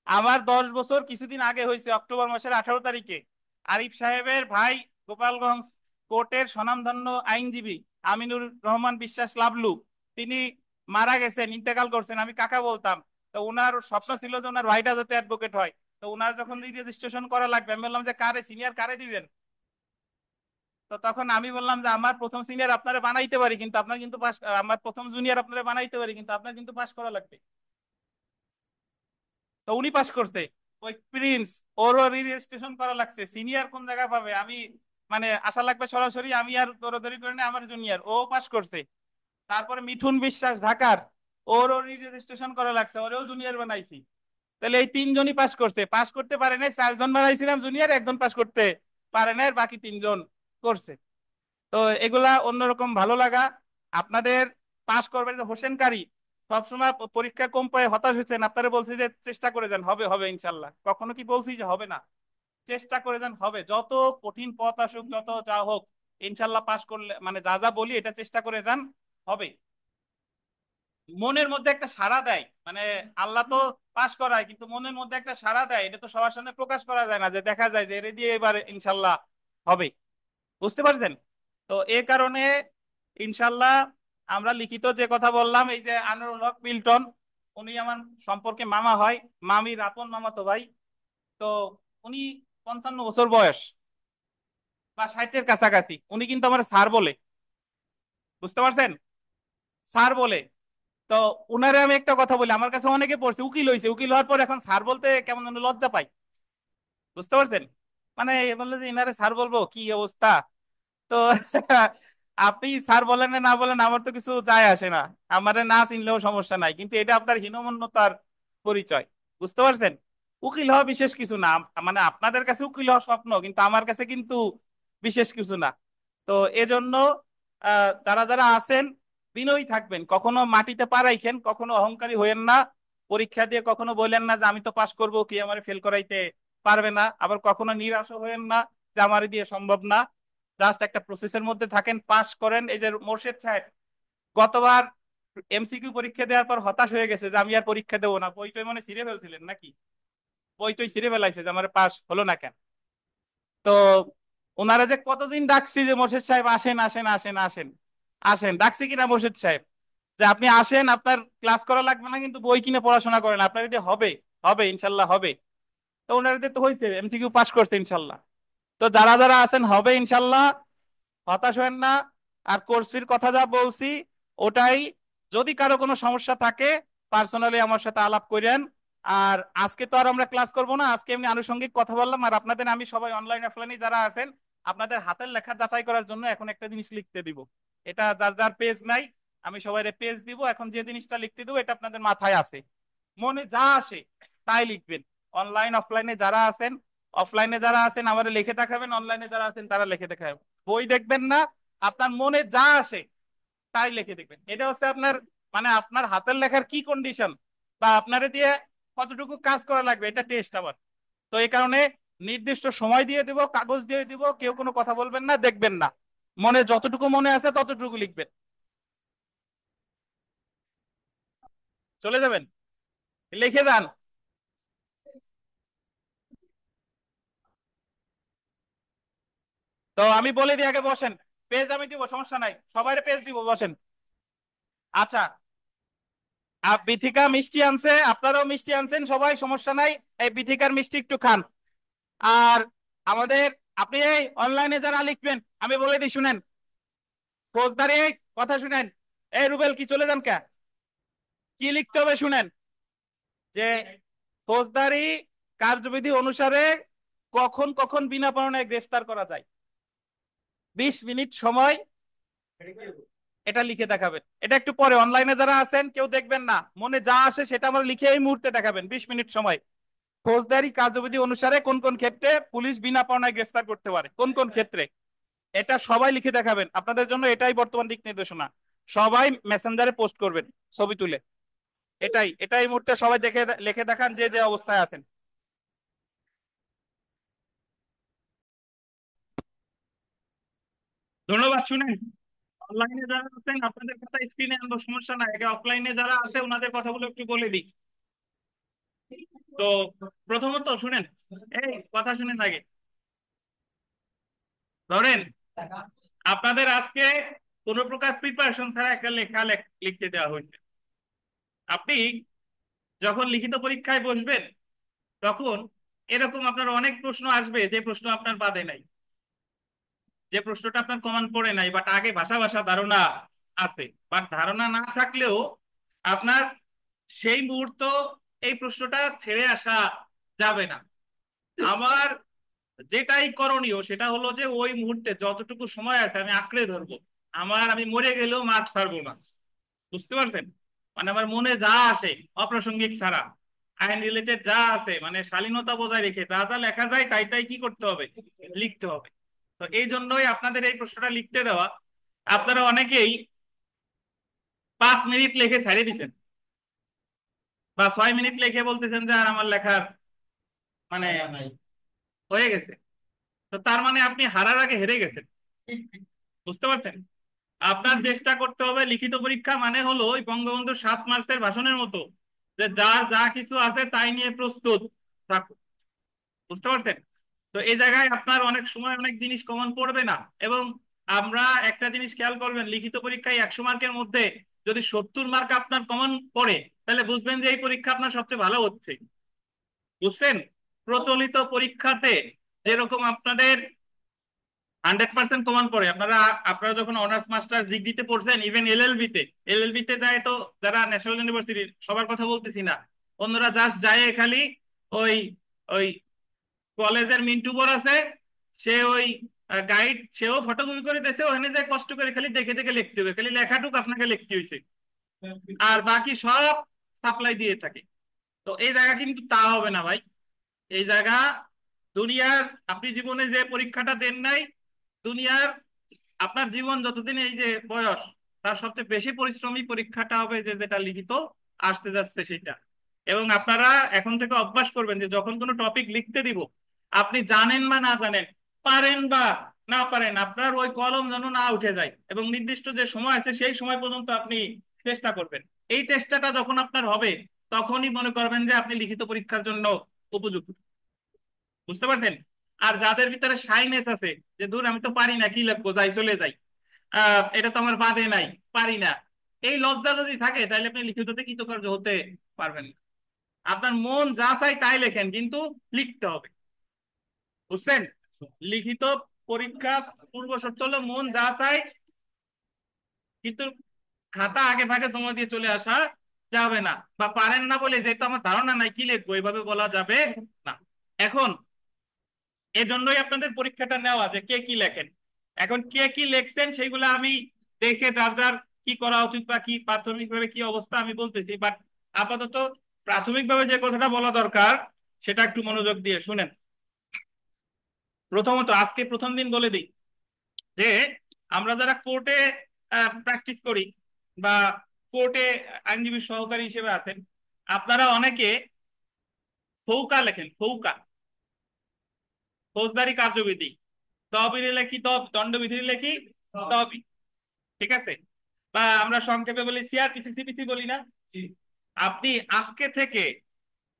আমার 10 বছর কিছুদিন আগে হয়েছে, অক্টোবর মাসের 18 তারিখে আরিফ সাহেবের ভাই গোপালগঞ্জ কোর্টের স্বনামধন্য আইনজীবী আমিনুর রহমান বিশ্বাস লাবলু, তিনি মারা গেছেন, ইন্তেকাল করছেন। আমি কাকা বলতাম। তো ওনার স্বপ্ন ছিল যে ওনার ভাইটা যাতে অ্যাডভোকেট হয়। তো ওনার যখন রেজিস্ট্রেশন করা লাগবে, আমি বললাম যে কারে, সিনিয়র কারে দিবেন? তো তখন আমি বললাম যে আমার প্রথম সিনিয়র আপনারা বানাইতে পারি, কিন্তু আপনার কিন্তু পাস, আমার প্রথম জুনিয়র আপনারা বানাইতে পারি, কিন্তু আপনার কিন্তু পাস করা লাগবে। তো উনি পাস করছে। ওই প্রিন্স, ওরও রেজিস্ট্রেশন করা লাগছে। সিনিয়র কোন জায়গায় পাবে? আমি মানে আশা লাগবে সরাসরি, আমি আর দৌড়াদৌড়ি করে না, আমার জুনিয়র ও পাস করছে। তারপরে মিঠুন বিশ্বাস ঢাকার, ওরও রেজিস্ট্রেশন করা লাগছে, ওরেও জুনিয়র বানাইছি। তাহলে এই 3 জনই পাস করছে। পাস করতে পারে নাই 4 জন বানাইছিলাম জুনিয়র, একজন পাস করতে পারে নাই, আর বাকি 3 জন করছে। তো এগুলা অন্যরকম ভালো লাগা। আপনাদের পাস করবেন যে হোসেনকারী, সবসময় পরীক্ষা কম পায় হতাশ হয়েছেন, আপনারা বলছি যে চেষ্টা করে যান, হবে হবে ইনশাল্লাহ। কখনো কি বলছি যে হবে না? চেষ্টা করে যান, হবে। যত কঠিন পথ আসুক, যত যা হোক, ইনশাল্লাহ পাস করলে মানে যা যা বলি এটা চেষ্টা করে যান, হবে। মনের মধ্যে একটা সাড়া দেয়, মানে আল্লাহ তো পাস করায়, কিন্তু মনের মধ্যে একটা সাড়া দেয়, এটা তো সবার সামনে প্রকাশ করা যায় না, যে দেখা যায় যে এটা দিয়ে এবার ইনশাল্লাহ হবে। বুঝতে পারছেন? তো এ কারণে ইনশাল্লাহ আমরা লিখিত যে কথা বললাম, এই যে আনোয়ারুল হক মিল্টন, উনি আমার সম্পর্কে মামা হয়, মামির আপন মামা তো ভাই। তো উনি 55 বছর বয়স বা 60-এর কাছাকাছি, উনি কিন্তু আমার স্যার বলে। বুঝতে পারছেন? স্যার বলে। তো উনারে আমি একটা কথা বলি, আমার কাছে অনেকে পড়ছে, উকিল হয়েছে, উকিল হওয়ার পর এখন স্যার বলতে কেমন যেন লজ্জা পাই। বুঝতে পারছেন? মানে বললো যে ইনারে স্যার বলবো, কি অবস্থা। তো আপনি স্যার বলেন না বলেন আমার তো কিছু যায় আসে না, আমার না চিনলেও সমস্যা নাই, কিন্তু এটা আপনার হীনমন্যতার পরিচয়। বুঝতে পারছেন? উকিল হওয়া বিশেষ কিছু না, মানে আপনাদের কাছে উকিল হওয়া স্বপ্ন, কিন্তু আমার কাছে কিন্তু বিশেষ কিছু না। তো এজন্য যারা যারা আছেন বিনয়ী থাকবেন, কখনো মাটিতে পা রাখেন, কখনো অহংকারী হইেন না। পরীক্ষা দিয়ে কখনো বললেন না যে আমি তো পাশ করবো, কি আমার ফেল করাইতে পারবে না। আবার কখনো নিরাশ হইেন না যে আমার দিয়ে সম্ভব না। জাস্ট একটা প্রসেসের মধ্যে থাকেন, পাস করেন। এই যে মোর্শেদ সাহেব গতবার এমসিকিউ পরীক্ষা দেওয়ার পর হতাশ হয়ে গেছে যে আমি আর পরীক্ষা দেবো না, বইটই মনে ছিঁড়ে ফেলছিলেন নাকি? বইটই ছিঁড়ে ফেলাইছে যে আমার পাস হলো না কেন। তো ওনারা যে কতদিন ডাকছি যে মোর্শেদ সাহেব আসেন আসেন আসেন আসেন আসেন, ডাকছি কিনা মোর্শেদ সাহেব যে আপনি আসেন, আপনার ক্লাস করা লাগবে না, কিন্তু বই কিনে পড়াশোনা করেন, আপনার যদি হবে হবে ইনশাল্লাহ হবে। তো ওনাদের তো হয়েছে, এমসিকিউ পাস করছে ইনশাল্লাহ। তো যারা যারা আছেন হবে ইনশাল্লাহ, হতাশ হবেন না। আর কোর্স ফির কথা যা বলছি ওটাই, যদি কারো কোনো সমস্যা থাকে পার্সোনালি আমার সাথে আলাপ করেন। আর আজকে তো আর আমরা ক্লাস করব না, আজকে এমনি আনুষঙ্গিক কথা বললাম। আর আপনাদের আমি সবাই অনলাইন অফলাইনে যারা আছেন আপনাদের হাতের লেখা যাচাই করার জন্য এখন একটা জিনিস লিখতে দিব। এটা যার যার পেজ নাই, আমি সবাই পেজ দিব। এখন যে জিনিসটা লিখতে দিব এটা আপনাদের মাথায় আছে, মনে যা আসে তাই লিখবেন। অনলাইন অফলাইনে যারা আছেন, অফলাইনে যারা আছেন আমাদের লিখে দেখাবেন, অনলাইনে যারা আছেন তারা লিখে দেখাবেন। বই দেখবেন না, আপনার মনে যা আসে তাই লিখে দেখবেন। এটা হচ্ছে আপনার, মানে আপনার হাতের লেখার কি কন্ডিশন বা আপনারে দিয়ে কতটুকু কাজ করা লাগবে এটা টেস্ট আবার। তো এই কারণে নির্দিষ্ট সময় দিয়ে দিব, কাগজ দিয়ে দিব, কেউ কোনো কথা বলবেন না, দেখবেন না। মনে যতটুকু মনে আছে ততটুকু লিখবেন, চলে যাবেন, লিখে যান। তো আমি বলে দিই, আগে বসেন। পেজ আমি দিব, সমস্যা নাই, সবাই পেজ দিব, বসেন। আচ্ছা, বিথিকা মিষ্টি আনছে, আপনারাও মিষ্টি আনছেন সবাই, সমস্যা নাই। এই বিথিকার মিষ্টি একটু খান। আর আমাদের, আপনি এই অনলাইনে যারা লিখবেন আমি বলে দিই শুনেন, ফৌজদারি কথা শুনেন। এই রুবেল কি চলে যান কে? কি লিখতে হবে শুনেন, যে ফৌজদারি কার্যবিধি অনুসারে কখন কখন বিনা কারণে গ্রেফতার করা যায়। 20 মিনিট সময়, এটা লিখে দেখাবেন। এটা একটু পরে অনলাইনে যারা আছেন কেউ দেখবেন না, মনে যা আসে সেটা আমরা লিখে এই মুহূর্তে দেখাবেন। 20 মিনিট সময়, ফৌজদারি কার্যবিধি অনুসারে কোন কোন ক্ষেত্রে পুলিশ বিনা পাওনায় গ্রেফতার করতে পারে, কোন কোন ক্ষেত্রে, এটা সবাই লিখে দেখাবেন। আপনাদের জন্য এটাই বর্তমান দিক নির্দেশনা। সবাই মেসেঞ্জারে পোস্ট করবেন ছবি তুলে। এটাই এটাই মুহূর্তে সবাই দেখে লিখে দেখান যে যে অবস্থায় আছেন। ধন্যবাদ। শুনেন, অনলাইনে যারা আছেন আপনাদের কথা স্ক্রিনে আনবো, সমস্যা নাই। আগে অফলাইনে যারা আছে ওনাদের কথাগুলো একটু বলে দিই। তো প্রথমত শুনেন, এই কথা শুনেন আগে। ধরেন আপনাদের আজকে কোনো প্রকার প্রিপারেশন ছাড়া একটা লেখা লিখতে দেওয়া হয়েছে। আপনি যখন লিখিত পরীক্ষায় বসবেন তখন এরকম আপনার অনেক প্রশ্ন আসবে, যে প্রশ্ন আপনার বাদে নাই, যে প্রশ্নটা আপনার কমন পড়ে নাই, বাট আগে ভাষা ভাষা ধারণা আছে। বাট ধারণা না থাকলেও আপনার সেই মুহূর্ত এই প্রশ্নটা ছেড়ে আসা যাবে না। আমার যেটাই করণীয় সেটা হলো যে ওই মুহূর্তে যতটুকু সময় আছে আমি আঁকড়ে ধরবো। আমি মরে গেলেও মাঠ ছাড়বো না। বুঝতে পারছেন? মানে আমার মনে যা আসে অপ্রাসঙ্গিক ছাড়া, আইন রিলেটেড যা আছে, মানে শালীনতা বজায় রেখে যা যা লেখা যায় তাই তাই কি করতে হবে, লিখতে হবে। তো এই জন্যই আপনাদের এই প্রশ্নটা লিখতে দেওয়া। আপনারা অনেকেই 5 মিনিট লিখে ছাড়িয়ে দিচ্ছেন, বা 6 মিনিট লিখে বলতেছেন যে আর আমার লেখার মানে হয়ে গেছে। তো তার মানে আপনি হারার আগে হেরে গেছেন। বুঝতে পারছেন? আপনার চেষ্টা করতে হবে, লিখিত পরীক্ষা মানে হলো ওই বঙ্গবন্ধুর 7 মার্চের ভাষণের মতো, যে যার যা কিছু আছে তাই নিয়ে প্রস্তুত থাকুন। বুঝতে পারছেন? তো এই জায়গায় আপনার অনেক সময় অনেক জিনিস কমন পড়বে না। এবং আমরা একটা জিনিস খেয়াল করবেন, লিখিত পরীক্ষায় 100 মার্কের মধ্যে যদি 70 মার্ক আপনার কমন পড়ে তাহলে বুঝবেন যে এই পরীক্ষা আপনার সবচেয়ে ভালো হচ্ছে। বুঝছেন? প্রচলিত পরীক্ষাতে যেরকম আপনাদের 100% কমন পড়ে, আপনারা আপনারা যখন অনার্স মাস্টার্স ডিগ্রিতে পড়ছেন, ইভেন এলএলবি তে যায়, তো যারা ন্যাশনাল ইউনিভার্সিটির সবার কথা বলতেছি না, অন্যরা জাস্ট যায় খালি ওই ওই কলেজের মিন্টু বর আছে, সে ওই গাইড সেও ফটোকপি করে দিয়েছে, ওখানে যে কষ্ট করে খালি দেখে দেখে লিখতে হবে, খালি লেখাটুকু আপনাকে লিখতে হয়েছে, আর বাকি সব সাপ্লাই দিয়ে থাকে। তো এই জায়গা কিন্তু তা হবে না ভাই। এই জায়গা দুনিয়ার, আপনি জীবনে যে পরীক্ষাটা দেন নাই, দুনিয়ার আপনার জীবন যতদিন এই যে বয়স, তার সবচেয়ে বেশি পরিশ্রমী পরীক্ষাটা হবে যে যেটা লিখিত আসতে যাচ্ছে সেটা। এবং আপনারা এখন থেকে অভ্যাস করবেন যে যখন কোনো টপিক লিখতে দিব, আপনি জানেন বা না জানেন, পারেন বা না পারেন, আপনার ওই কলম যেন না উঠে যায়, এবং নির্দিষ্ট যে সময় আছে সেই সময় পর্যন্ত আপনি চেষ্টা করবেন। এই চেষ্টাটা যখন আপনার হবে, তখনই মনে করবেন যে আপনি লিখিত পরীক্ষার জন্য উপযুক্ত। বুঝতে পারছেন? আর যাদের ভিতরে শাইনেস আছে, যে ধর আমি তো পারি না, কি লিখবো, যাই চলে যাই, এটা তো আমার বাদে নাই, পারি না, এই লজ্জা যদি থাকে, তাহলে আপনি লিখিততে কৃতকার্য হতে পারবেন না। আপনার মন যা চাই তাই লেখেন, কিন্তু লিখতে হবে। বুঝছেন? লিখিত পরীক্ষা পূর্ব শর্ত হলো মন যা চাই, কিন্তু খাতা আগে ভাগে জমা দিয়ে চলে আসা যাবে না, বা পারেন না বলে যেহেতু আমার ধারণা নাই কি লিখবো, এইভাবে বলা যাবে না। এখন এজন্যই আপনাদের পরীক্ষাটা নেওয়া, যে কে কি লেখেন। এখন কে কি লেখছেন সেইগুলো আমি দেখে যার যার কি করা উচিত বা কি প্রাথমিকভাবে কি অবস্থা আমি বলতেছি, বাট আপাতত প্রাথমিকভাবে যে কথাটা বলা দরকার সেটা একটু মনোযোগ দিয়ে শুনেন। প্রথমত আজকে প্রথম দিন বলে দিই যে আমরা যারা কোর্টে প্র্যাকটিস করি বা কোর্টে আইনজীবী সহকারী হিসেবে আছেন, আপনারা অনেকে ফৌকা লেখেন, ফৌকা, ফৌজদারি কার্যবিধি, তহবিলে লেখি তব, দণ্ডবিধি লেখি তহবি, ঠিক আছে? বা আমরা সংক্ষেপে বলি সিআরপিসি, সিপিসি বলি না? আপনি আজকে থেকে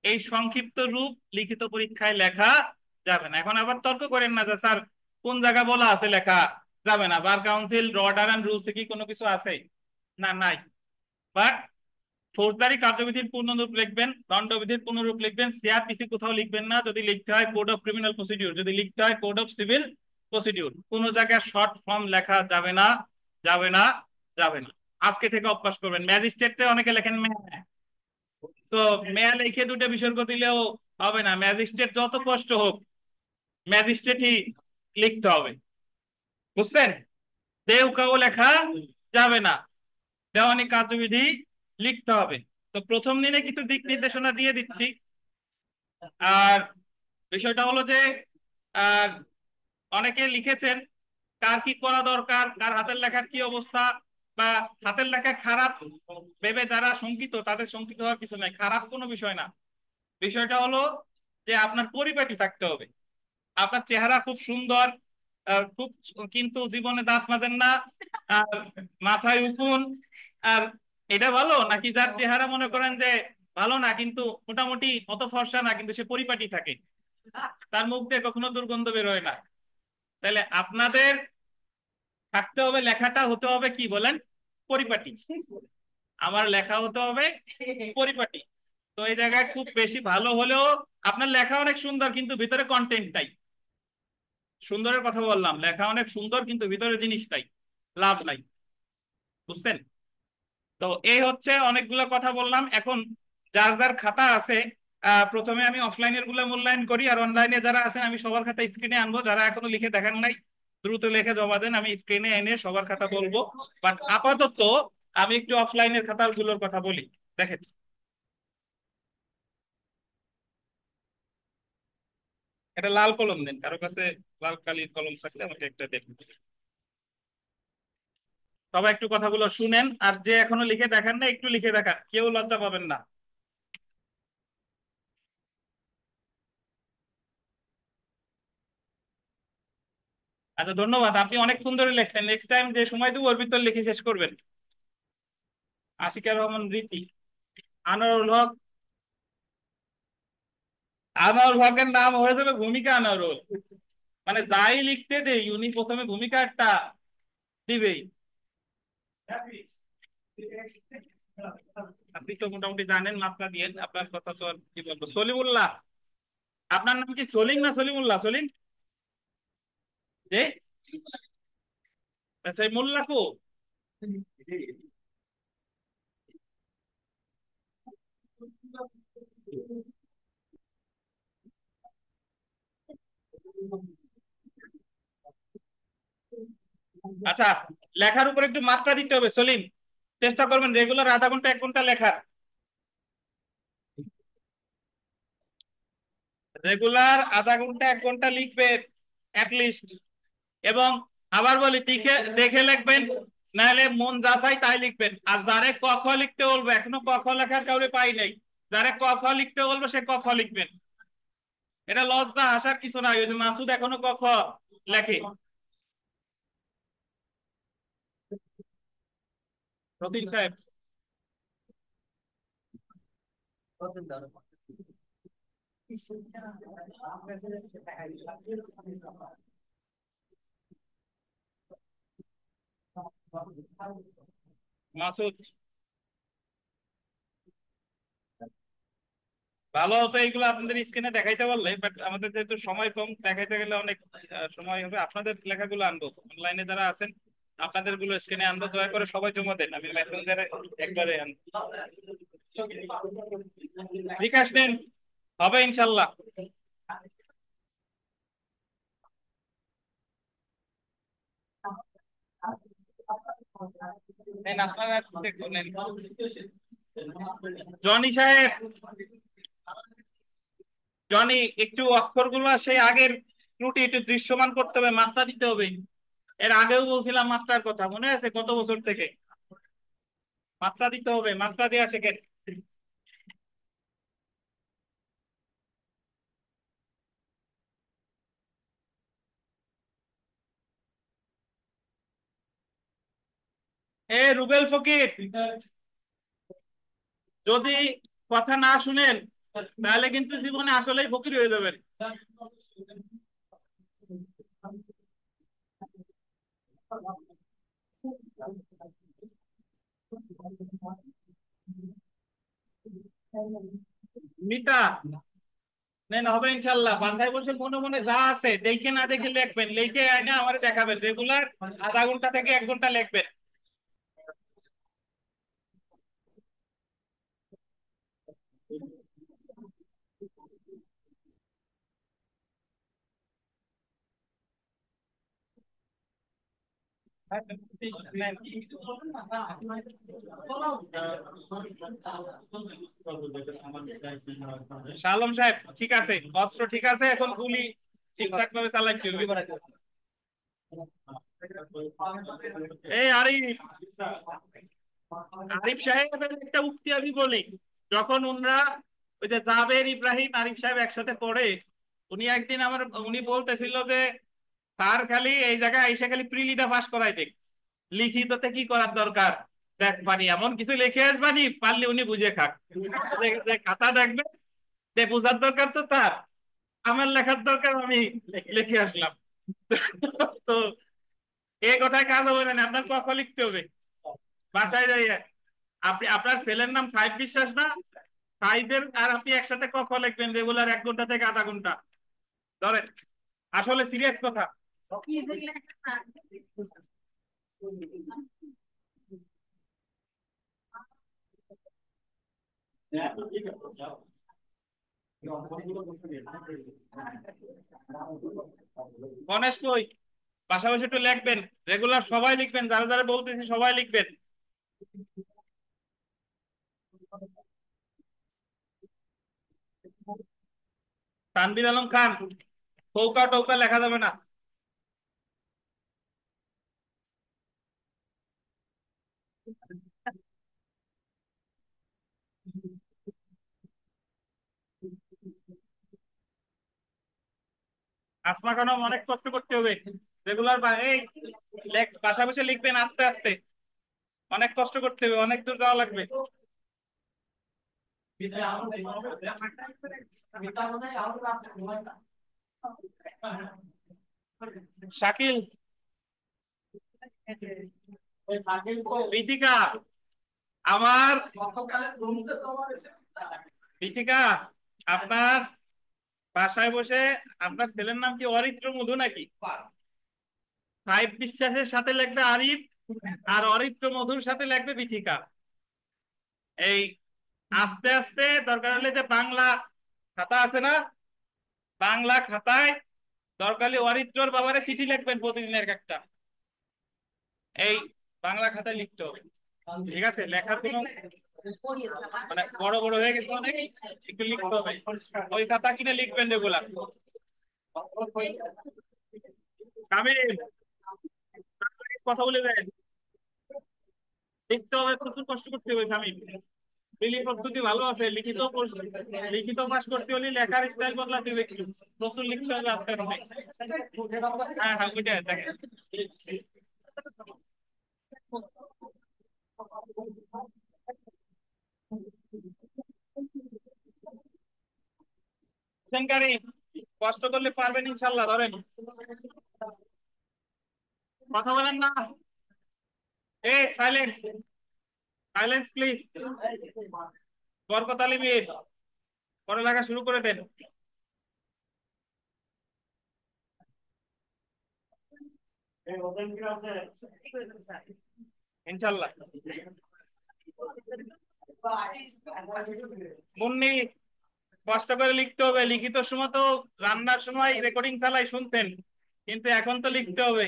এই সংক্ষিপ্ত রূপ লিখিত পরীক্ষায় লেখা যাবে না। এখন আবার তর্ক করেন না যে স্যার কোন জায়গা বলা আছে লেখা যাবে না, বার কাউন্সিল অর্ডার এন্ড রুলসে কি কোনো কিছু আছে? না, নাই। বাট ফৌজদারি কার্যবিধির পূর্ণরূপ লিখবেন, দণ্ডবিধির পূর্ণরূপ লিখবেন, সিআরপিসি কোথাও লিখবেন না। যদি লিখতে হয় কোড অফ ক্রিমিনাল প্রসিডিউর, যদি লিখতে হয় কোড অফ সিভিল প্রসিডিউর, কোন জায়গায় শর্ট ফর্ম লেখা যাবে না, যাবে না, যাবে না। আজকে থেকে অভ্যাস করবেন। ম্যাজিস্ট্রেটে অনেকে লেখেন ম্যা, তো ম্যা লিখে দুটো বিসর্গ দিলেও হবে না। ম্যাজিস্ট্রেট যত কষ্ট হোক, ম্যাজিস্ট্রেটই লিখতে হবে। বুঝছেন? দেউকাও লেখা যাবে না, দেওয়ানি কার্যবিধি লিখতে হবে। তো প্রথম দিনে কিছু দিক নির্দেশনা দিয়ে দিচ্ছি। আর বিষয়টা হলো যে আহ, অনেকে লিখেছেন কার কি করা দরকার, কার হাতের লেখার কি অবস্থা, বা হাতের লেখা খারাপ ভেবে যারা শঙ্কিত, তাদের শঙ্কিত হওয়ার কিছু নাই, খারাপ কোনো বিষয় না। বিষয়টা হলো যে আপনার পরিপাটি থাকতে হবে। আপনার চেহারা খুব সুন্দর, খুব, কিন্তু জীবনে দাঁত মাজেন না, আর মাথায় উকুন, আর এটা ভালো নাকি যার চেহারা মনে করেন যে ভালো না, কিন্তু মোটামুটি অত ফর্সা না, কিন্তু সে পরিপাটি থাকে, তার মুখ দিয়ে কখনো দুর্গন্ধ বের হয় না? তাহলে আপনাদের থাকতে হবে, লেখাটা হতে হবে কি বলেন, পরিপাটি। আমার লেখা হতে হবে পরিপাটি। তো এই জায়গায় খুব বেশি ভালো হলেও আপনার লেখা অনেক সুন্দর, কিন্তু ভিতরে কন্টেন্ট নাই। সুন্দরের কথা বললাম, লেখা অনেক সুন্দর কিন্তু ভিতরে জিনিসটাই লাভ নাই। বুঝছেন? তো এই হচ্ছে অনেকগুলো কথা বললাম। এখন যার যার খাতা আছে, প্রথমে আমি অফলাইনের গুলো মূল্যায়ন করি, আর অনলাইনে যারা আছেন আমি সবার খাতা স্ক্রিনে আনবো। যারা এখনো লিখে দেখেন নাই দ্রুত লিখে জমা দেন, আমি স্ক্রিনে এনে সবার খাতা বলবো। বাট আপাতত আমি একটু অফলাইনের খাতাগুলোর কথা বলি। দেখেন, এটা লাল কলম দেন, কারো কাছে লাল কালির কলম থাকলে আমাকে একটা দেন। সবাই একটু কথাগুলো শুনেন, আর যে এখনো লিখে দেখেন না একটু লিখে দেখান, কেউ লজ্জা পাবেন না। আচ্ছা, ধন্যবাদ, আপনি অনেকক্ষণ ধরে লিখছেন। নেক্সট টাইম যে সময় দেবো ওর ভিতর লিখে শেষ করবেন। আশিকা রহমান রীতি, আনোয়ারুল হক, আনোয়ার হকের নাম হয়ে যাবে ভূমিকা আনোয়ারুল, মানে যাই লিখতে দেই উনি প্রথমে ভূমিকা একটা দিবেই। আপনি তো মোটামুটি জানেন, মাত্রা দিয়ে আপনার কথা তো আর কি বলবো। সলিমুল্লাহ, আপনার নাম কি সলিম না সলিমুল্লাহ? সলিম যে, সেই মোল্লা কো? আচ্ছা, লেখার উপর একটু মাত্রা দিতে হবে সলিম। চেষ্টা করবেন রেগুলার আধা ঘন্টা 1 ঘন্টা লেখার। রেগুলার আধা ঘন্টা 1 ঘন্টা লিখবেন লিস্ট। এবং আবার বলি, দেখে দেখে লিখবেন, নাহলে মন যা চাই তাই লিখবেন। আর যারে ক খ লিখতে বলবো, এখনো ক খ লেখার কাউরে পাই নাই, যারে ক খ লিখতে বলবো সে ক খ লিখবেন। এটা লজ্জা হাসার কিছু নাই। ওই যে মাসুদ এখনো ক খ লেখে। রবিন সাহেব, মাসুদ, ভালো হতো এইগুলো আপনাদের স্ক্রিনে দেখাইতে পারলে, বাট আমাদের যেহেতু সময় কম, দেখাইতে গেলে অনেক সময় হবে। আপনাদের লেখাগুলো আনবো, অনলাইনে যারা আছেন আপনাদের গুলো স্ক্রিনে আনবো। দয়া করে সবাই জমা দেন, আমি মেসেঞ্জারে একবারে আনবো। বিকাশ নেন, হবে ইনশাল্লাহ। নেন আপনারা, দেখুন, নেন। জনি সাহেব, জনি, একটু অক্ষরগুলো সেই আগের ত্রুটি একটু দৃশ্যমান করতে হবে, মাত্রা দিতে হবে। এর আগেও বলছিলাম মাত্রার কথা, মনে আছে গত বছর থেকে? মাত্রা দিতে হবে, মাত্রা দেওয়া শেখেন। এ রুবেল ফকির, যদি কথা না শুনেন তাহলে কিন্তু জীবনে আসলেই ফকির হয়ে যাবেন। মিতা, নেন, হবে ইনশাল্লাহ। বাসায় বসে মনে মনে যা আছে দেখে না দেখে লিখবেন, লিখে আয়না আমার দেখাবেন। রেগুলার আধা ঘন্টা থেকে 1 ঘন্টা লিখবেন। নেন। শালম সাহেব, ঠিক আছে, অস্ত্র ঠিক আছে, এখন গুলি ঠিকঠাক ভাবে চালাচ্ছি। এই আরিফ, আরিফ সাহেবের একটা উক্তি আমি বলি। যখন উনরা, ওই যে জাবের, ইব্রাহিম, আরিফ সাহেব একসাথে পড়ে, উনি একদিন উনি বলতেছিল যে স্যার খালি এই জায়গায় এসে খালি প্রিলিটা পাস করাই দেখ, লিখিততে কি করার দরকার। দেখ বানি এমন কিছু লিখে আসবানি, পারলে উনি বুঝে খাক। যে খাতা দেখবে, যে বোঝার দরকার তো তার, আমার লেখার দরকার, আমি লিখে আসলাম। তো এই কথায় কাজ হবে না, আপনার ক খ লিখতে হবে বাসায় যাইয়ে। আপনি, আপনার ছেলের নাম সাইদ বিশ্বাস না? সাইদের আর আপনি একসাথে ক খ লিখবেন রেগুলার 1 ঘন্টা থেকে আধা ঘন্টা। ধরেন, আসলে সিরিয়াস কথা। কি যে লেখা গণেশ কই? পাশাপাশি একটু লিখবেন, রেগুলার সবাই লিখবেন, যারা যারা বলতেছি সবাই লিখবেন। তানভীর আলম খান, ফৌকা টৌকা লেখা যাবে না। আসমা খানম, অনেক কষ্ট করতে হবে। রেগুলার এই পাশাপাশি লিখবেন আস্তে আস্তে, অনেক কষ্ট করতে হবে, অনেক দূর যাওয়া লাগবে। শাকিল, রীতিকা, আমার রীতিকা, আপনার বাসায় বসে, আপনার ছেলের নাম কি অরিত্র মধু নাকি? সাহেব বিশ্বাসের সাথে লিখবে আরিফ, আর অরিত্র মধুর সাথে লিখবে বিথিকা। এই আস্তে আস্তে, দরকার হলে যে বাংলা খাতা আছে না, বাংলা খাতায় দরকার হলে অরিত্রর বাবারে চিঠি লিখবেন প্রতিদিনের একটা। এই বাংলা খাতায় লিখতে হবে, ঠিক আছে? লেখার কোনো মানে বড় বড় হয়ে গেছে অনেক, একটু লিখতে হবে। ওই খাতা কিনে লিখবেন রেগুলার। কামিল, কথা বলে দেন। লিখতে হবে, প্রচুর কষ্ট করতে হবে কামিল। লিলি প্রস্তুতি ভালো আছে, লিখিত পাস করতে হলে লেখার স্টাইল বদলাতে হবে একটু, প্রচুর লিখতে হবে আস্তে আস্তে। হ্যাঁ হ্যাঁ, ওইটা দেখেন। হোসেন, কষ্ট করলে পারবেন ইনশাল্লাহ। ধরেন, কথা বলেন না। এ সাইলেন্স, সাইলেন্স প্লিজ। বরকত আলী মির, পড়ালেখা শুরু করে দেন ইনশাল্লাহ। মুন্নি, কষ্ট করে লিখতে হবে। লিখিত সময় তো রান্নার সময় রেকর্ডিং চালাই শুনতেন, কিন্তু এখন তো লিখতে হবে,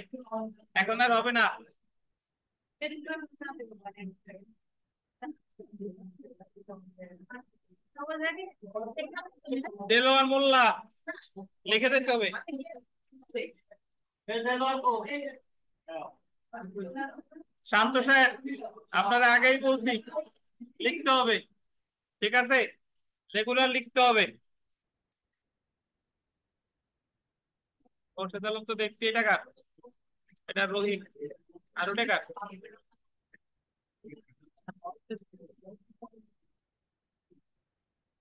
এখন আর হবে না। দেলোয়ার মোল্লা, লিখে দিতে হবে। শান্ত সাহেব, আপনারা আগেই বলছি লিখতে হবে, ঠিক আছে? রেগুলার লিখতে হবে। খোরশেদ আলম তো দেখছি, এটা কার? এটা রোহিত। আর ওটা কার?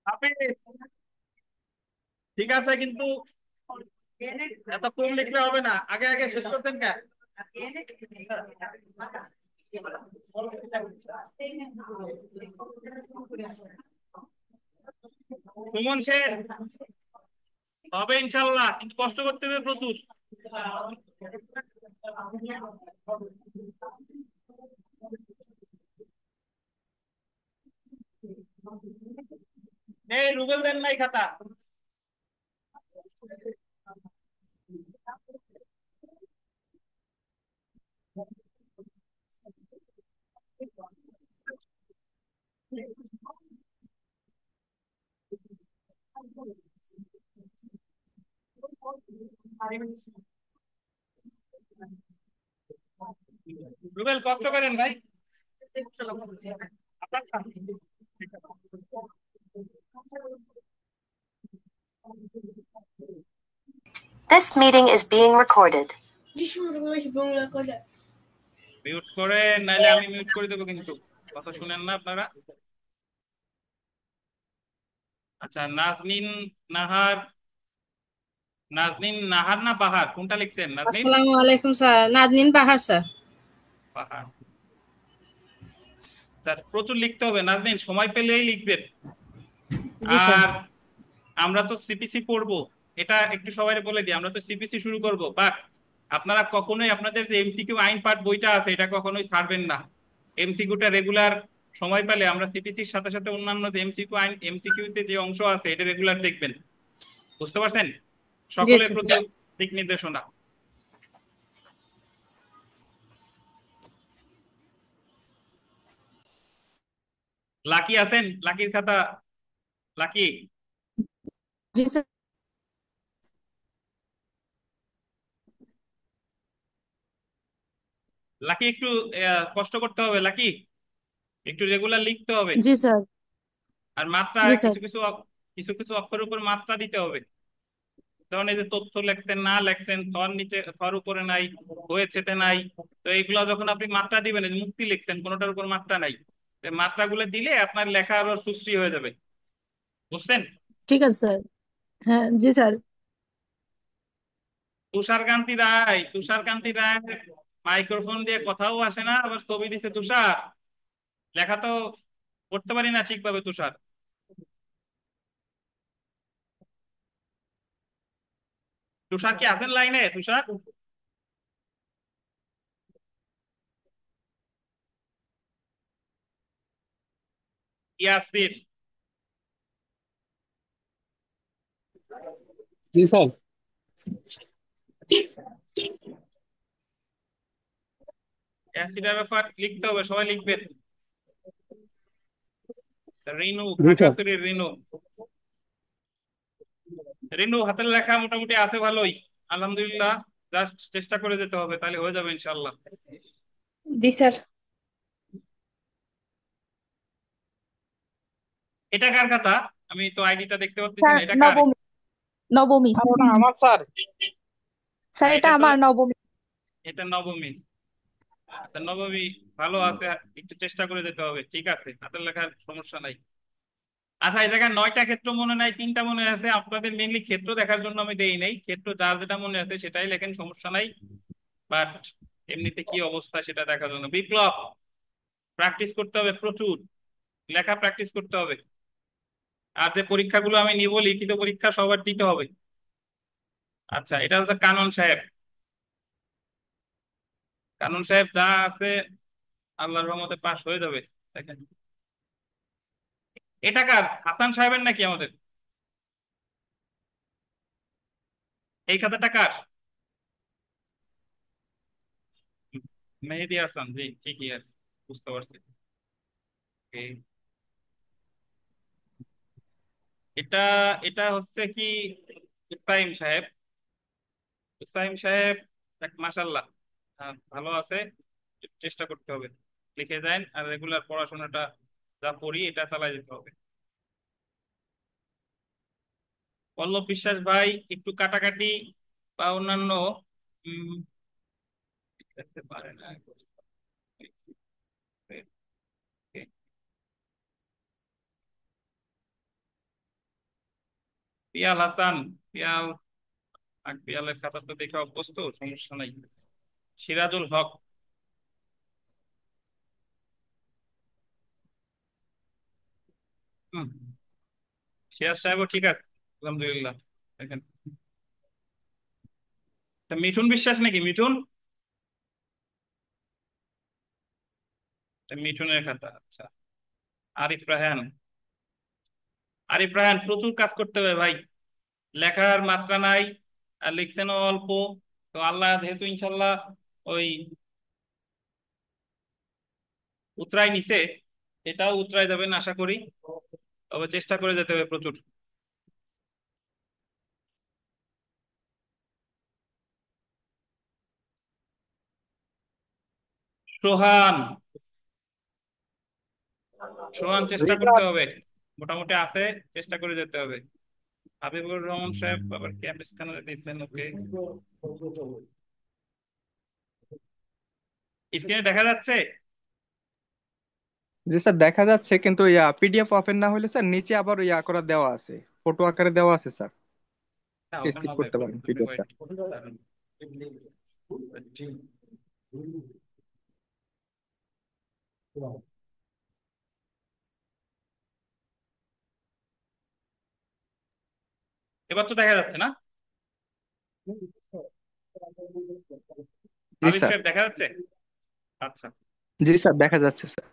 হাফিজ, ঠিক আছে, কিন্তু এত কম লিখলে হবে না। আগে আগে শেষ করতেন কেন? সুমন শেখ, হবে ইনশাল্লাহ, কিন্তু কষ্ট করতে হবে প্রচুর। এই রুবেল দেন নাই খাতা? রুবেল, কষ্ট করেন ভাই। This meeting is being recorded. Mute করে, নাইলে আমি মিউট করে দেবো, কিন্তু কথা শুনেন না আপনারা। আচ্ছা, নাজনীন নাহার, নাজনীন নাহার না পাহাড়, কোনটা লিখছেন? নাজনীন আসসালামু আলাইকুম স্যার, নাজনীন পাহাড় স্যার। পাহাড়। স্যার, প্রচুর লিখতে হবে নাজনীন, সময় পেলেই লিখবেন। জি স্যার। আর আমরা তো সিপিসি পড়বো, এটা একটু সবাই বলে দিই। আমরা তো সিপিসি শুরু করব, বাট আপনারা কখনোই আপনাদের যে এমসিকিউ আইন পাঠ বইটা আছে এটা কখনোই ছাড়বেন না। এমসিকিউটা রেগুলার সময় পেলে, আমরা সিপিসির সাথে সাথে অন্যান্য যে এমসিকিউ আইন, এমসিকিউতে যে অংশ আছে এটা রেগুলার দেখবেন। বুঝতে পারছেন? জি সকলের স্যার। প্রতি দিক নির্দেশনা। লাকি আছেন? লাকির খাতা, লাকি, জি স্যার। লাকি একটু কষ্ট করতে হবে। লাকি, একটু রেগুলার লিখতে হবে। জি স্যার। আর মাত্রা, জি স্যার। কিছু কিছু অক্ষরের উপর মাত্রা দিতে হবে। যেমন এই যে তথ্য লেখছেন, না লেখছেন, থর নিচে, থর উপরে নাই, হয়েছেতে নাই, তো এইগুলো যখন আপনি মাত্রা দিবেন, এই যে মুক্তি লিখছেন কোনোটার উপর মাত্রা নাই, এই মাত্রাগুলো দিলে আপনার লেখা আরো সুশ্রী হয়ে যাবে। বুঝছেন? ঠিক আছে স্যার। হ্যাঁ জি স্যার। তুষার কান্তি রায় মাইক্রোফোন দিয়ে কথাও আসে না, আবার ছবি দিছে তুষার, লেখা তো পড়তে পারি না ঠিকভাবে। তুষার, তুষার কি আছেন লাইনে? তুষার, ইয়াসির, जी सर। অ্যাসিড আরাফাত লিখতে হবে, সবাই লিখবেন। রিনু, জি স্যার। খাগড়াছড়ির রিনু। রিনু, হাতের লেখা মোটামুটি আছে ভালোই, আলহামদুলিল্লাহ। জাস্ট চেষ্টা করে যেতে হবে, তাহলে হয়ে যাবে ইনশাল্লাহ। জি স্যার। এটা কার খাতা? আমি তো আইডিটা দেখতে পাচ্ছি স্যার না, এটা কার? নবমী। নবমী স্যার ওটা আমার স্যার। স্যার এটা এটা তো, আমার নবমী। এটা নবমী। আচ্ছা নবমী, ভালো আছে, একটু চেষ্টা করে যেতে হবে, ঠিক আছে, হাতের লেখার সমস্যা নাই। আচ্ছা এই জায়গায় 9টা ক্ষেত্র মনে নাই, 3টা মনে আছে। আপনাদের মেইনলি ক্ষেত্র দেখার জন্য আমি দেই নাই, ক্ষেত্র যার যেটা মনে আছে সেটাই লেখেন, সমস্যা নাই। বাট এমনিতে কি অবস্থা সেটা দেখার জন্য। বিপ্লব, প্র্যাকটিস করতে হবে প্রচুর, লেখা প্র্যাকটিস করতে হবে। আর যে পরীক্ষাগুলো আমি নিব, লিখিত পরীক্ষা সবার দিতে হবে। আচ্ছা, এটা হচ্ছে কানন সাহেব। কানন সাহেব যা আছে আল্লাহর রহমতে পাস হয়ে যাবে। দেখেন, এটা কার? হাসান সাহেবের নাকি আমাদের? এই খাতাটা কার? মেহেদী হাসান, জি ঠিকই আছে, বুঝতে পারছি। Okay. এটা, এটা হচ্ছে কি ইব্রাহিম সাহেব। ইব্রাহিম সাহেব, দেখ মাশাল্লাহ, ভালো আছে, চেষ্টা করতে হবে। লিখে যান, আর রেগুলার পড়াশোনাটা যা পড়ি এটা চালাই যেতে হবে। পল্লব বিশ্বাস ভাই, একটু কাটাকাটি বা অন্যান্য উম, করতে পারে না। পিয়াল হাসান, পিয়াল, আর পিয়ালের খাতা তো দেখে অভ্যস্ত, সমস্যা নাই। সিরাজুল হক, হুম, সিরাজ সাহেবও ঠিক আছে, আলহামদুলিল্লাহ। দেখেন, তা মিঠুন বিশ্বাস নাকি? মিঠুন, এটা মিঠুনের খাতা, আচ্ছা। আরিফ রায়হান, আরিফ রায়হান, প্রচুর কাজ করতে হবে ভাই, লেখার মাত্রা নাই, আর লিখছেনও অল্প। তো আল্লাহ যেহেতু ইনশাল্লাহ ওই উতরাই নিছে, এটাও উতরাই যাবেন আশা করি, তবে চেষ্টা করে যেতে হবে প্রচুর। সোহান, সোহান জি চেষ্টা করতে স্যার। হবে, মোটামুটি আছে, চেষ্টা করে যেতে হবে। হাবিবুর রহমান সাহেব আবার ক্যাম্প স্ক্যানারে দিচ্ছেন, ওকে। স্ক্রিনে দেখা যাচ্ছে? জি স্যার দেখা যাচ্ছে, কিন্তু পিডিএফ ওপেন না হলে স্যার নিচে আবার করা দেওয়া আছে, ফটো আকারে দেওয়া আছে স্যার। না ওটা স্কিপ হবে, করতে পারেন তুমি পিডিএফটা। ওয়েট। এবার তো দেখা যাচ্ছে না? জি হাবিব স্যার। সাহেব দেখা যাচ্ছে? আচ্ছা, জি স্যার দেখা যাচ্ছে স্যার।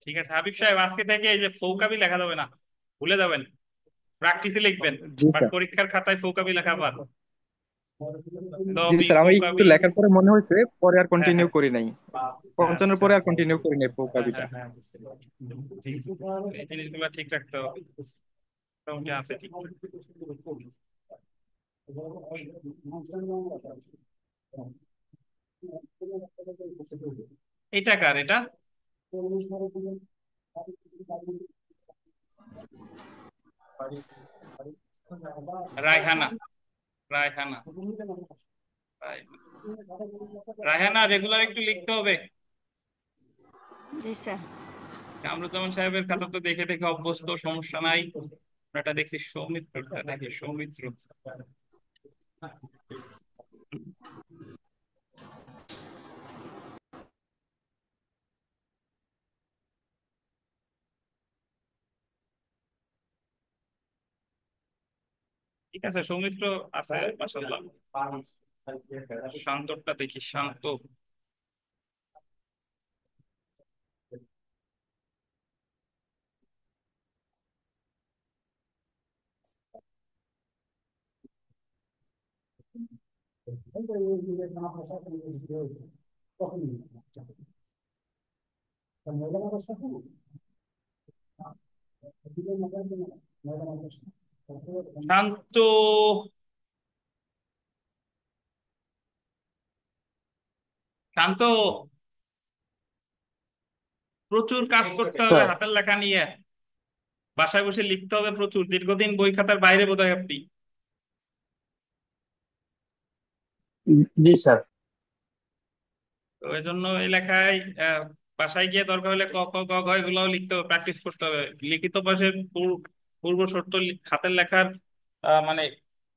ঠিক আছে হাবিব সাহেব, আজকে থেকে এই যে ফৌকাবি লেখা যাবে না, ভুলে যাবেন, প্র্যাকটিসে লিখবেন। জি বাট স্যার। পরীক্ষার খাতায় ফৌকাবি লেখা বাদ। জি দবি, স্যার, আমি একটু ফৌকাবি। লেখার পরে মনে হয়েছে, পরে আর হ্যাঁ কন্টিনিউ হ্যাঁ, করি নাই। পঞ্চান্নের আচ্ছা, পরে আর কন্টিনিউ করি নাই হ্যাঁ কবিতা। হ্যাঁ হ্যাঁ, জি। এই জিনিসগুলো ঠিক রাখতে হবে, মোটামুটি আছে ঠিক। এটা কার? এটা রায়হানা, রায়হানা, রায়হানা। রায়হানা, রেগুলার একটু লিখতে হবে। জি স্যার। কামরুজ্জামান সাহেবের খাতা তো দেখে দেখে অভ্যস্ত, সমস্যা নাই। এটা দেখছি সৌমিত্রটা, দেখি সৌমিত্র। ঠিক আছে, সৌমিত্র আছে মাশাআল্লাহ। শান্তরটা দেখি, শান্ত। শান্ত, শান্ত, প্রচুর কাজ করতে হবে স্যার হাতের লেখা নিয়ে, বাসায় বসে লিখতে হবে প্রচুর, দীর্ঘদিন বই খাতার বাইরে বোধহয় আপনি। জি স্যার। তো এই জন্য এই লেখায় বাসায় গিয়ে দরকার হলে ক খ গ ঘ এগুলোও লিখতে হবে, প্র্যাকটিস করতে হবে। লিখিত পাশে পূর্ব শর্ত হাতের লেখার মানে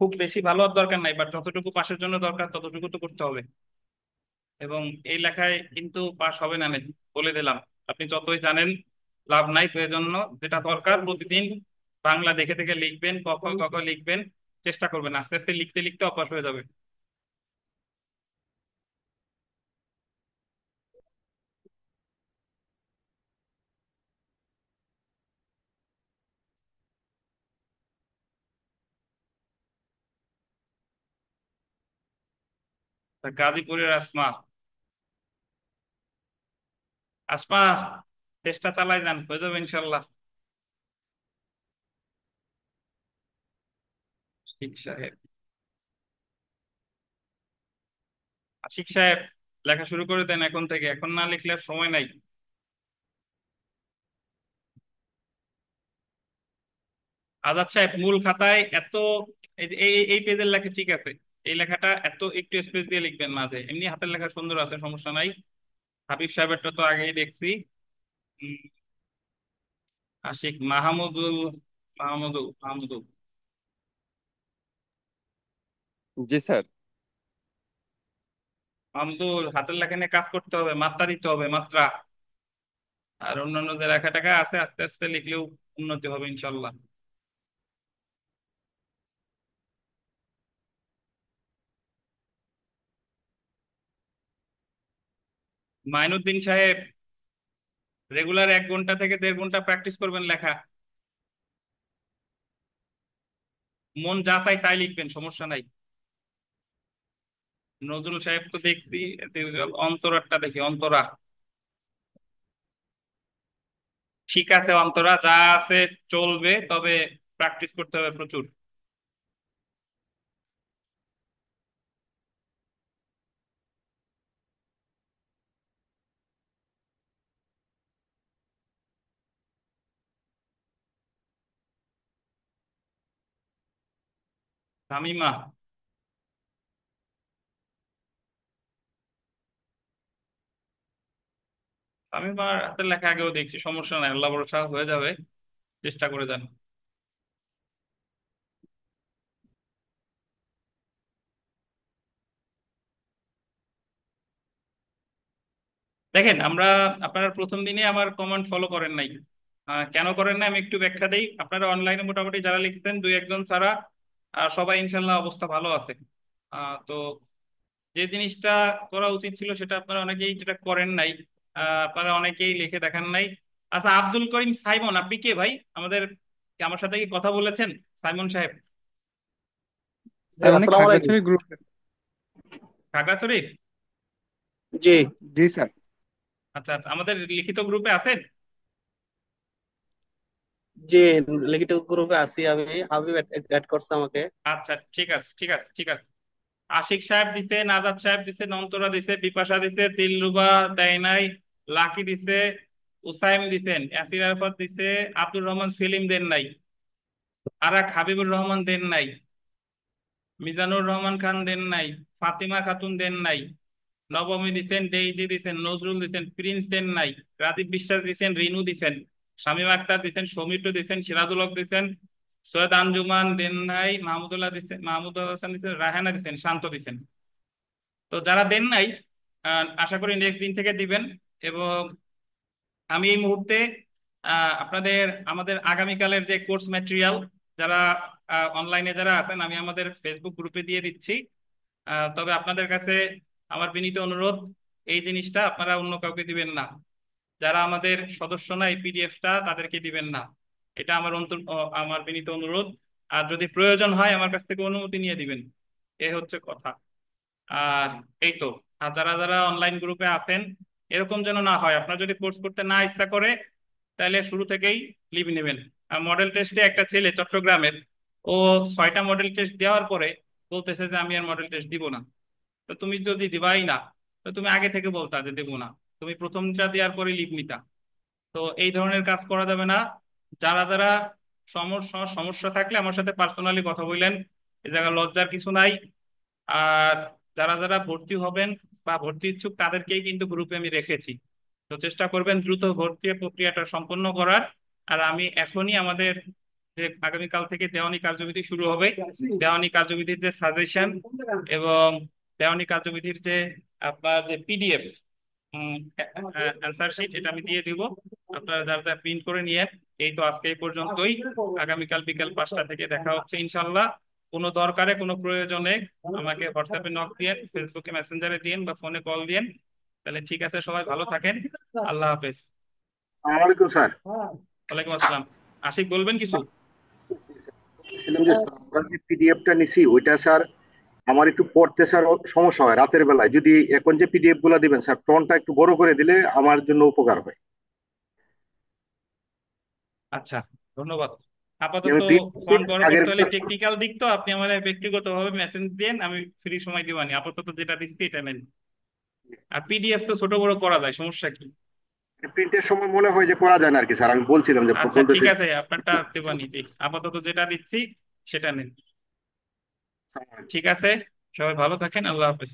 খুব বেশি ভালো হওয়ার দরকার নাই, বাট যতটুকু পাশের জন্য দরকার ততটুকু তো করতে হবে। এবং এই লেখায় কিন্তু পাস হবে না, বলে দিলাম। আপনি যতই জানেন লাভ নাই। তো এই জন্য যেটা দরকার, প্রতিদিন বাংলা দেখে দেখে লিখবেন, ক খ গ ঘ লিখবেন, চেষ্টা করবেন, আস্তে আস্তে লিখতে লিখতে অভ্যাস হয়ে যাবে। তা গাজীপুরের আসমা, আসমা চেষ্টা চালাই যান, হয়ে যাবে ইনশাল্লাহ। আশিক সাহেব, আশিক সাহেব লেখা শুরু করে দেন এখন থেকে, এখন না লিখলে আর সময় নাই। আজাদ সাহেব মূল খাতায় এত, এই পেজের লেখা ঠিক আছে, এই লেখাটা এত একটু স্পেস দিয়ে লিখবেন মাঝে, এমনি হাতের লেখা সুন্দর আছে, সমস্যা নাই। হাবিব সাহেবেরটা তো আগেই দেখছি। উম, আশিক মাহমুদুল, মাহমুদুল জি স্যার। মাহমুদুল, হাতের লেখা নিয়ে কাজ করতে হবে, মাত্রা দিতে হবে, মাত্রা। আর অন্যান্য যে লেখা টাকা আছে আস্তে আস্তে লিখলেও উন্নতি হবে ইনশাল্লাহ। মাইনুদ্দিন সাহেব, রেগুলার 1 ঘন্টা থেকে 1.5 ঘন্টা প্র্যাকটিস করবেন লেখা, মন যা চাই তাই লিখবেন, সমস্যা নাই। নজরুল সাহেব তো দেখছি, অন্তরাটা দেখি, অন্তরা ঠিক আছে, অন্তরা যা আছে চলবে, তবে প্র্যাকটিস করতে হবে প্রচুর। তামিমা, তামিমার হাতের লেখা আগেও দেখছি, সমস্যা নাই, আল্লাহ ভরসা হয়ে যাবে, চেষ্টা করে যান। দেখেন আমরা, আপনারা প্রথম দিনে আমার কমান্ড ফলো করেন নাই, কেন করেন না আমি একটু ব্যাখ্যা দেই। আপনারা অনলাইনে মোটামুটি যারা লিখছেন, 2-1 জন ছাড়া সবাই ইনশাল্লাহ অবস্থা ভালো আছে। তো যে জিনিসটা করা উচিত ছিল সেটা আপনারা অনেকেই যেটা করেন নাই, আপনারা অনেকেই লিখে দেখান নাই। আচ্ছা, আব্দুল করিম সাইমন, আপনি কে ভাই? আমাদের, আমার সাথে কি কথা বলেছেন সাইমন সাহেব? স্যার উনি খাগড়াছড়ি গ্রুপ। খাগড়াছড়ি? জি জি স্যার। আচ্ছা আচ্ছা, আমাদের লিখিত গ্রুপে আছেন? জি, লিখিত গ্রুপে আছি আমি। হাবিব অ্যাড করছে আমাকে। আচ্ছা ঠিক আছে, ঠিক আছে, ঠিক আছে। আশিক সাহেব দিছে, নাজাদ সাহেব দিছে, নন্তরা দিছে, বিপাশা দিছে, দিলরুবা দেয় নাই, লাকি দিছে, উসাইম দিছেন, ইয়াসির আরাফাত দিছে, আব্দুর রহমান সেলিম দেন নাই, আরাক হাবিবুর রহমান দেন নাই, মিজানুর রহমান খান দেন নাই, ফাতিমা খাতুন দেন নাই, নবমী দিছেন, ডেইজি দিছেন, নজরুল দিছেন, প্রিন্স দেন নাই, রাজীব বিশ্বাস দিছেন, রিনু দিছেন, শামীম আক্তার দিছেন, সৌমিত্র দিছেন, সিরাজুল হক দিছেন, সৈয়দ আঞ্জুমান দেন নাই, মাহমুদুল্লাহ দিছেন, মাহমুদুল হাসান দিছেন, রায়হানা দিছেন, শান্ত দিছেন। তো যারা দেন নাই, আশা করি নেক্সট দিন থেকে দিবেন। এবং আমি এই মুহূর্তে আপনাদের আমাদের আগামীকালের যে কোর্স ম্যাটেরিয়াল, যারা অনলাইনে যারা আছেন, আমি আমাদের ফেসবুক গ্রুপে দিয়ে দিচ্ছি। তবে আপনাদের কাছে আমার বিনীত অনুরোধ, এই জিনিসটা আপনারা অন্য কাউকে দিবেন না, যারা আমাদের সদস্য না এই পিডিএফটা তাদেরকে দিবেন না, এটা আমার আমার বিনীত অনুরোধ। আর যদি প্রয়োজন হয় আমার কাছ থেকে অনুমতি নিয়ে দিবেন, এ হচ্ছে কথা। আর এই তো, আর যারা যারা অনলাইন গ্রুপে আছেন এরকম যেন না হয়। আপনার যদি কোর্স করতে না ইচ্ছা করে তাহলে শুরু থেকেই লিভ নেবেন। আর মডেল টেস্টে একটা ছেলে চট্টগ্রামের, ও 6টা মডেল টেস্ট দেওয়ার পরে বলতেছে যে আমি আর মডেল টেস্ট দিব না। তো তুমি যদি দিবাই না, তো তুমি আগে থেকে বলতা যে দেবো না, তুমি প্রথমটা দেওয়ার পরে লিভ নিতা। তো এই ধরনের কাজ করা যাবে না। যারা যারা সমস্যা সমস্যা থাকলে আমার সাথে পার্সোনালি কথা বললেন, এ জায়গায় লজ্জার কিছু নাই। আর যারা যারা ভর্তি হবেন বা ভর্তি ইচ্ছুক তাদেরকেই কিন্তু গ্রুপে আমি রেখেছি। তো চেষ্টা করবেন দ্রুত ভর্তি প্রক্রিয়াটা সম্পন্ন করার। আর আমি এখনই আমাদের যে আগামীকাল থেকে দেওয়ানি কার্যবিধি শুরু হবে, দেওয়ানি কার্যবিধির যে সাজেশন এবং দেওয়ানি কার্যবিধির যে আপনার যে পিডিএফ অ্যান্সার শিট, এটা আমি দিয়ে দিব। আপনারা যার যা প্রিন্ট করে নিয়ে। এই তো আজকে এই পর্যন্তই। আগামীকাল বিকেল 5টা থেকে দেখা হচ্ছে ইনশাল্লাহ। কোনো দরকারে কোনো প্রয়োজনে আমাকে হোয়াটসঅ্যাপে নক দিয়ে, ফেসবুকে মেসেঞ্জারে দিন বা ফোনে কল দিন। তাহলে ঠিক আছে, সবাই ভালো থাকেন। আল্লাহ হাফেজ। আসসালামাইকুম স্যার। ওয়ালাইকুম আসসালাম। আশিক, বলবেন কিছু? বলছিলাম যে আমরা যে পিডিএফটা নিছি ওইটা স্যার আমার একটু পড়তে স্যার সমস্যা হয় রাতের বেলায়। যদি এখন যে পিডিএফ গুলা দিবেন স্যার ফন্টটা একটু বড় করে দিলে আমার জন্য উপকার হয়। আচ্ছা, ধন্যবাদ। আপাতত আমি প্রিন্ট করছি ফন্ট বড় আগের করতে হলে টেকনিক্যাল দিক তো আপনি আমাদের ব্যক্তিগতভাবে মেসেজ দিন, আমি ফ্রি সময় দিবানি। আপাতত যেটা দিচ্ছি এটা নেন। আর পিডিএফ তো ছোট বড় করা যায়, সমস্যা কি? প্রিন্টের সময় মনে হয় যে করা যায় না আর কি স্যার। আমি বলছিলাম যে আচ্ছা ঠিক বলতেছি। আছে, আপনারটা দেবানি জি। আপাতত যেটা দিচ্ছি সেটা নেন। ঠিক আছে, সবাই ভালো থাকেন। আল্লাহ হাফেজ।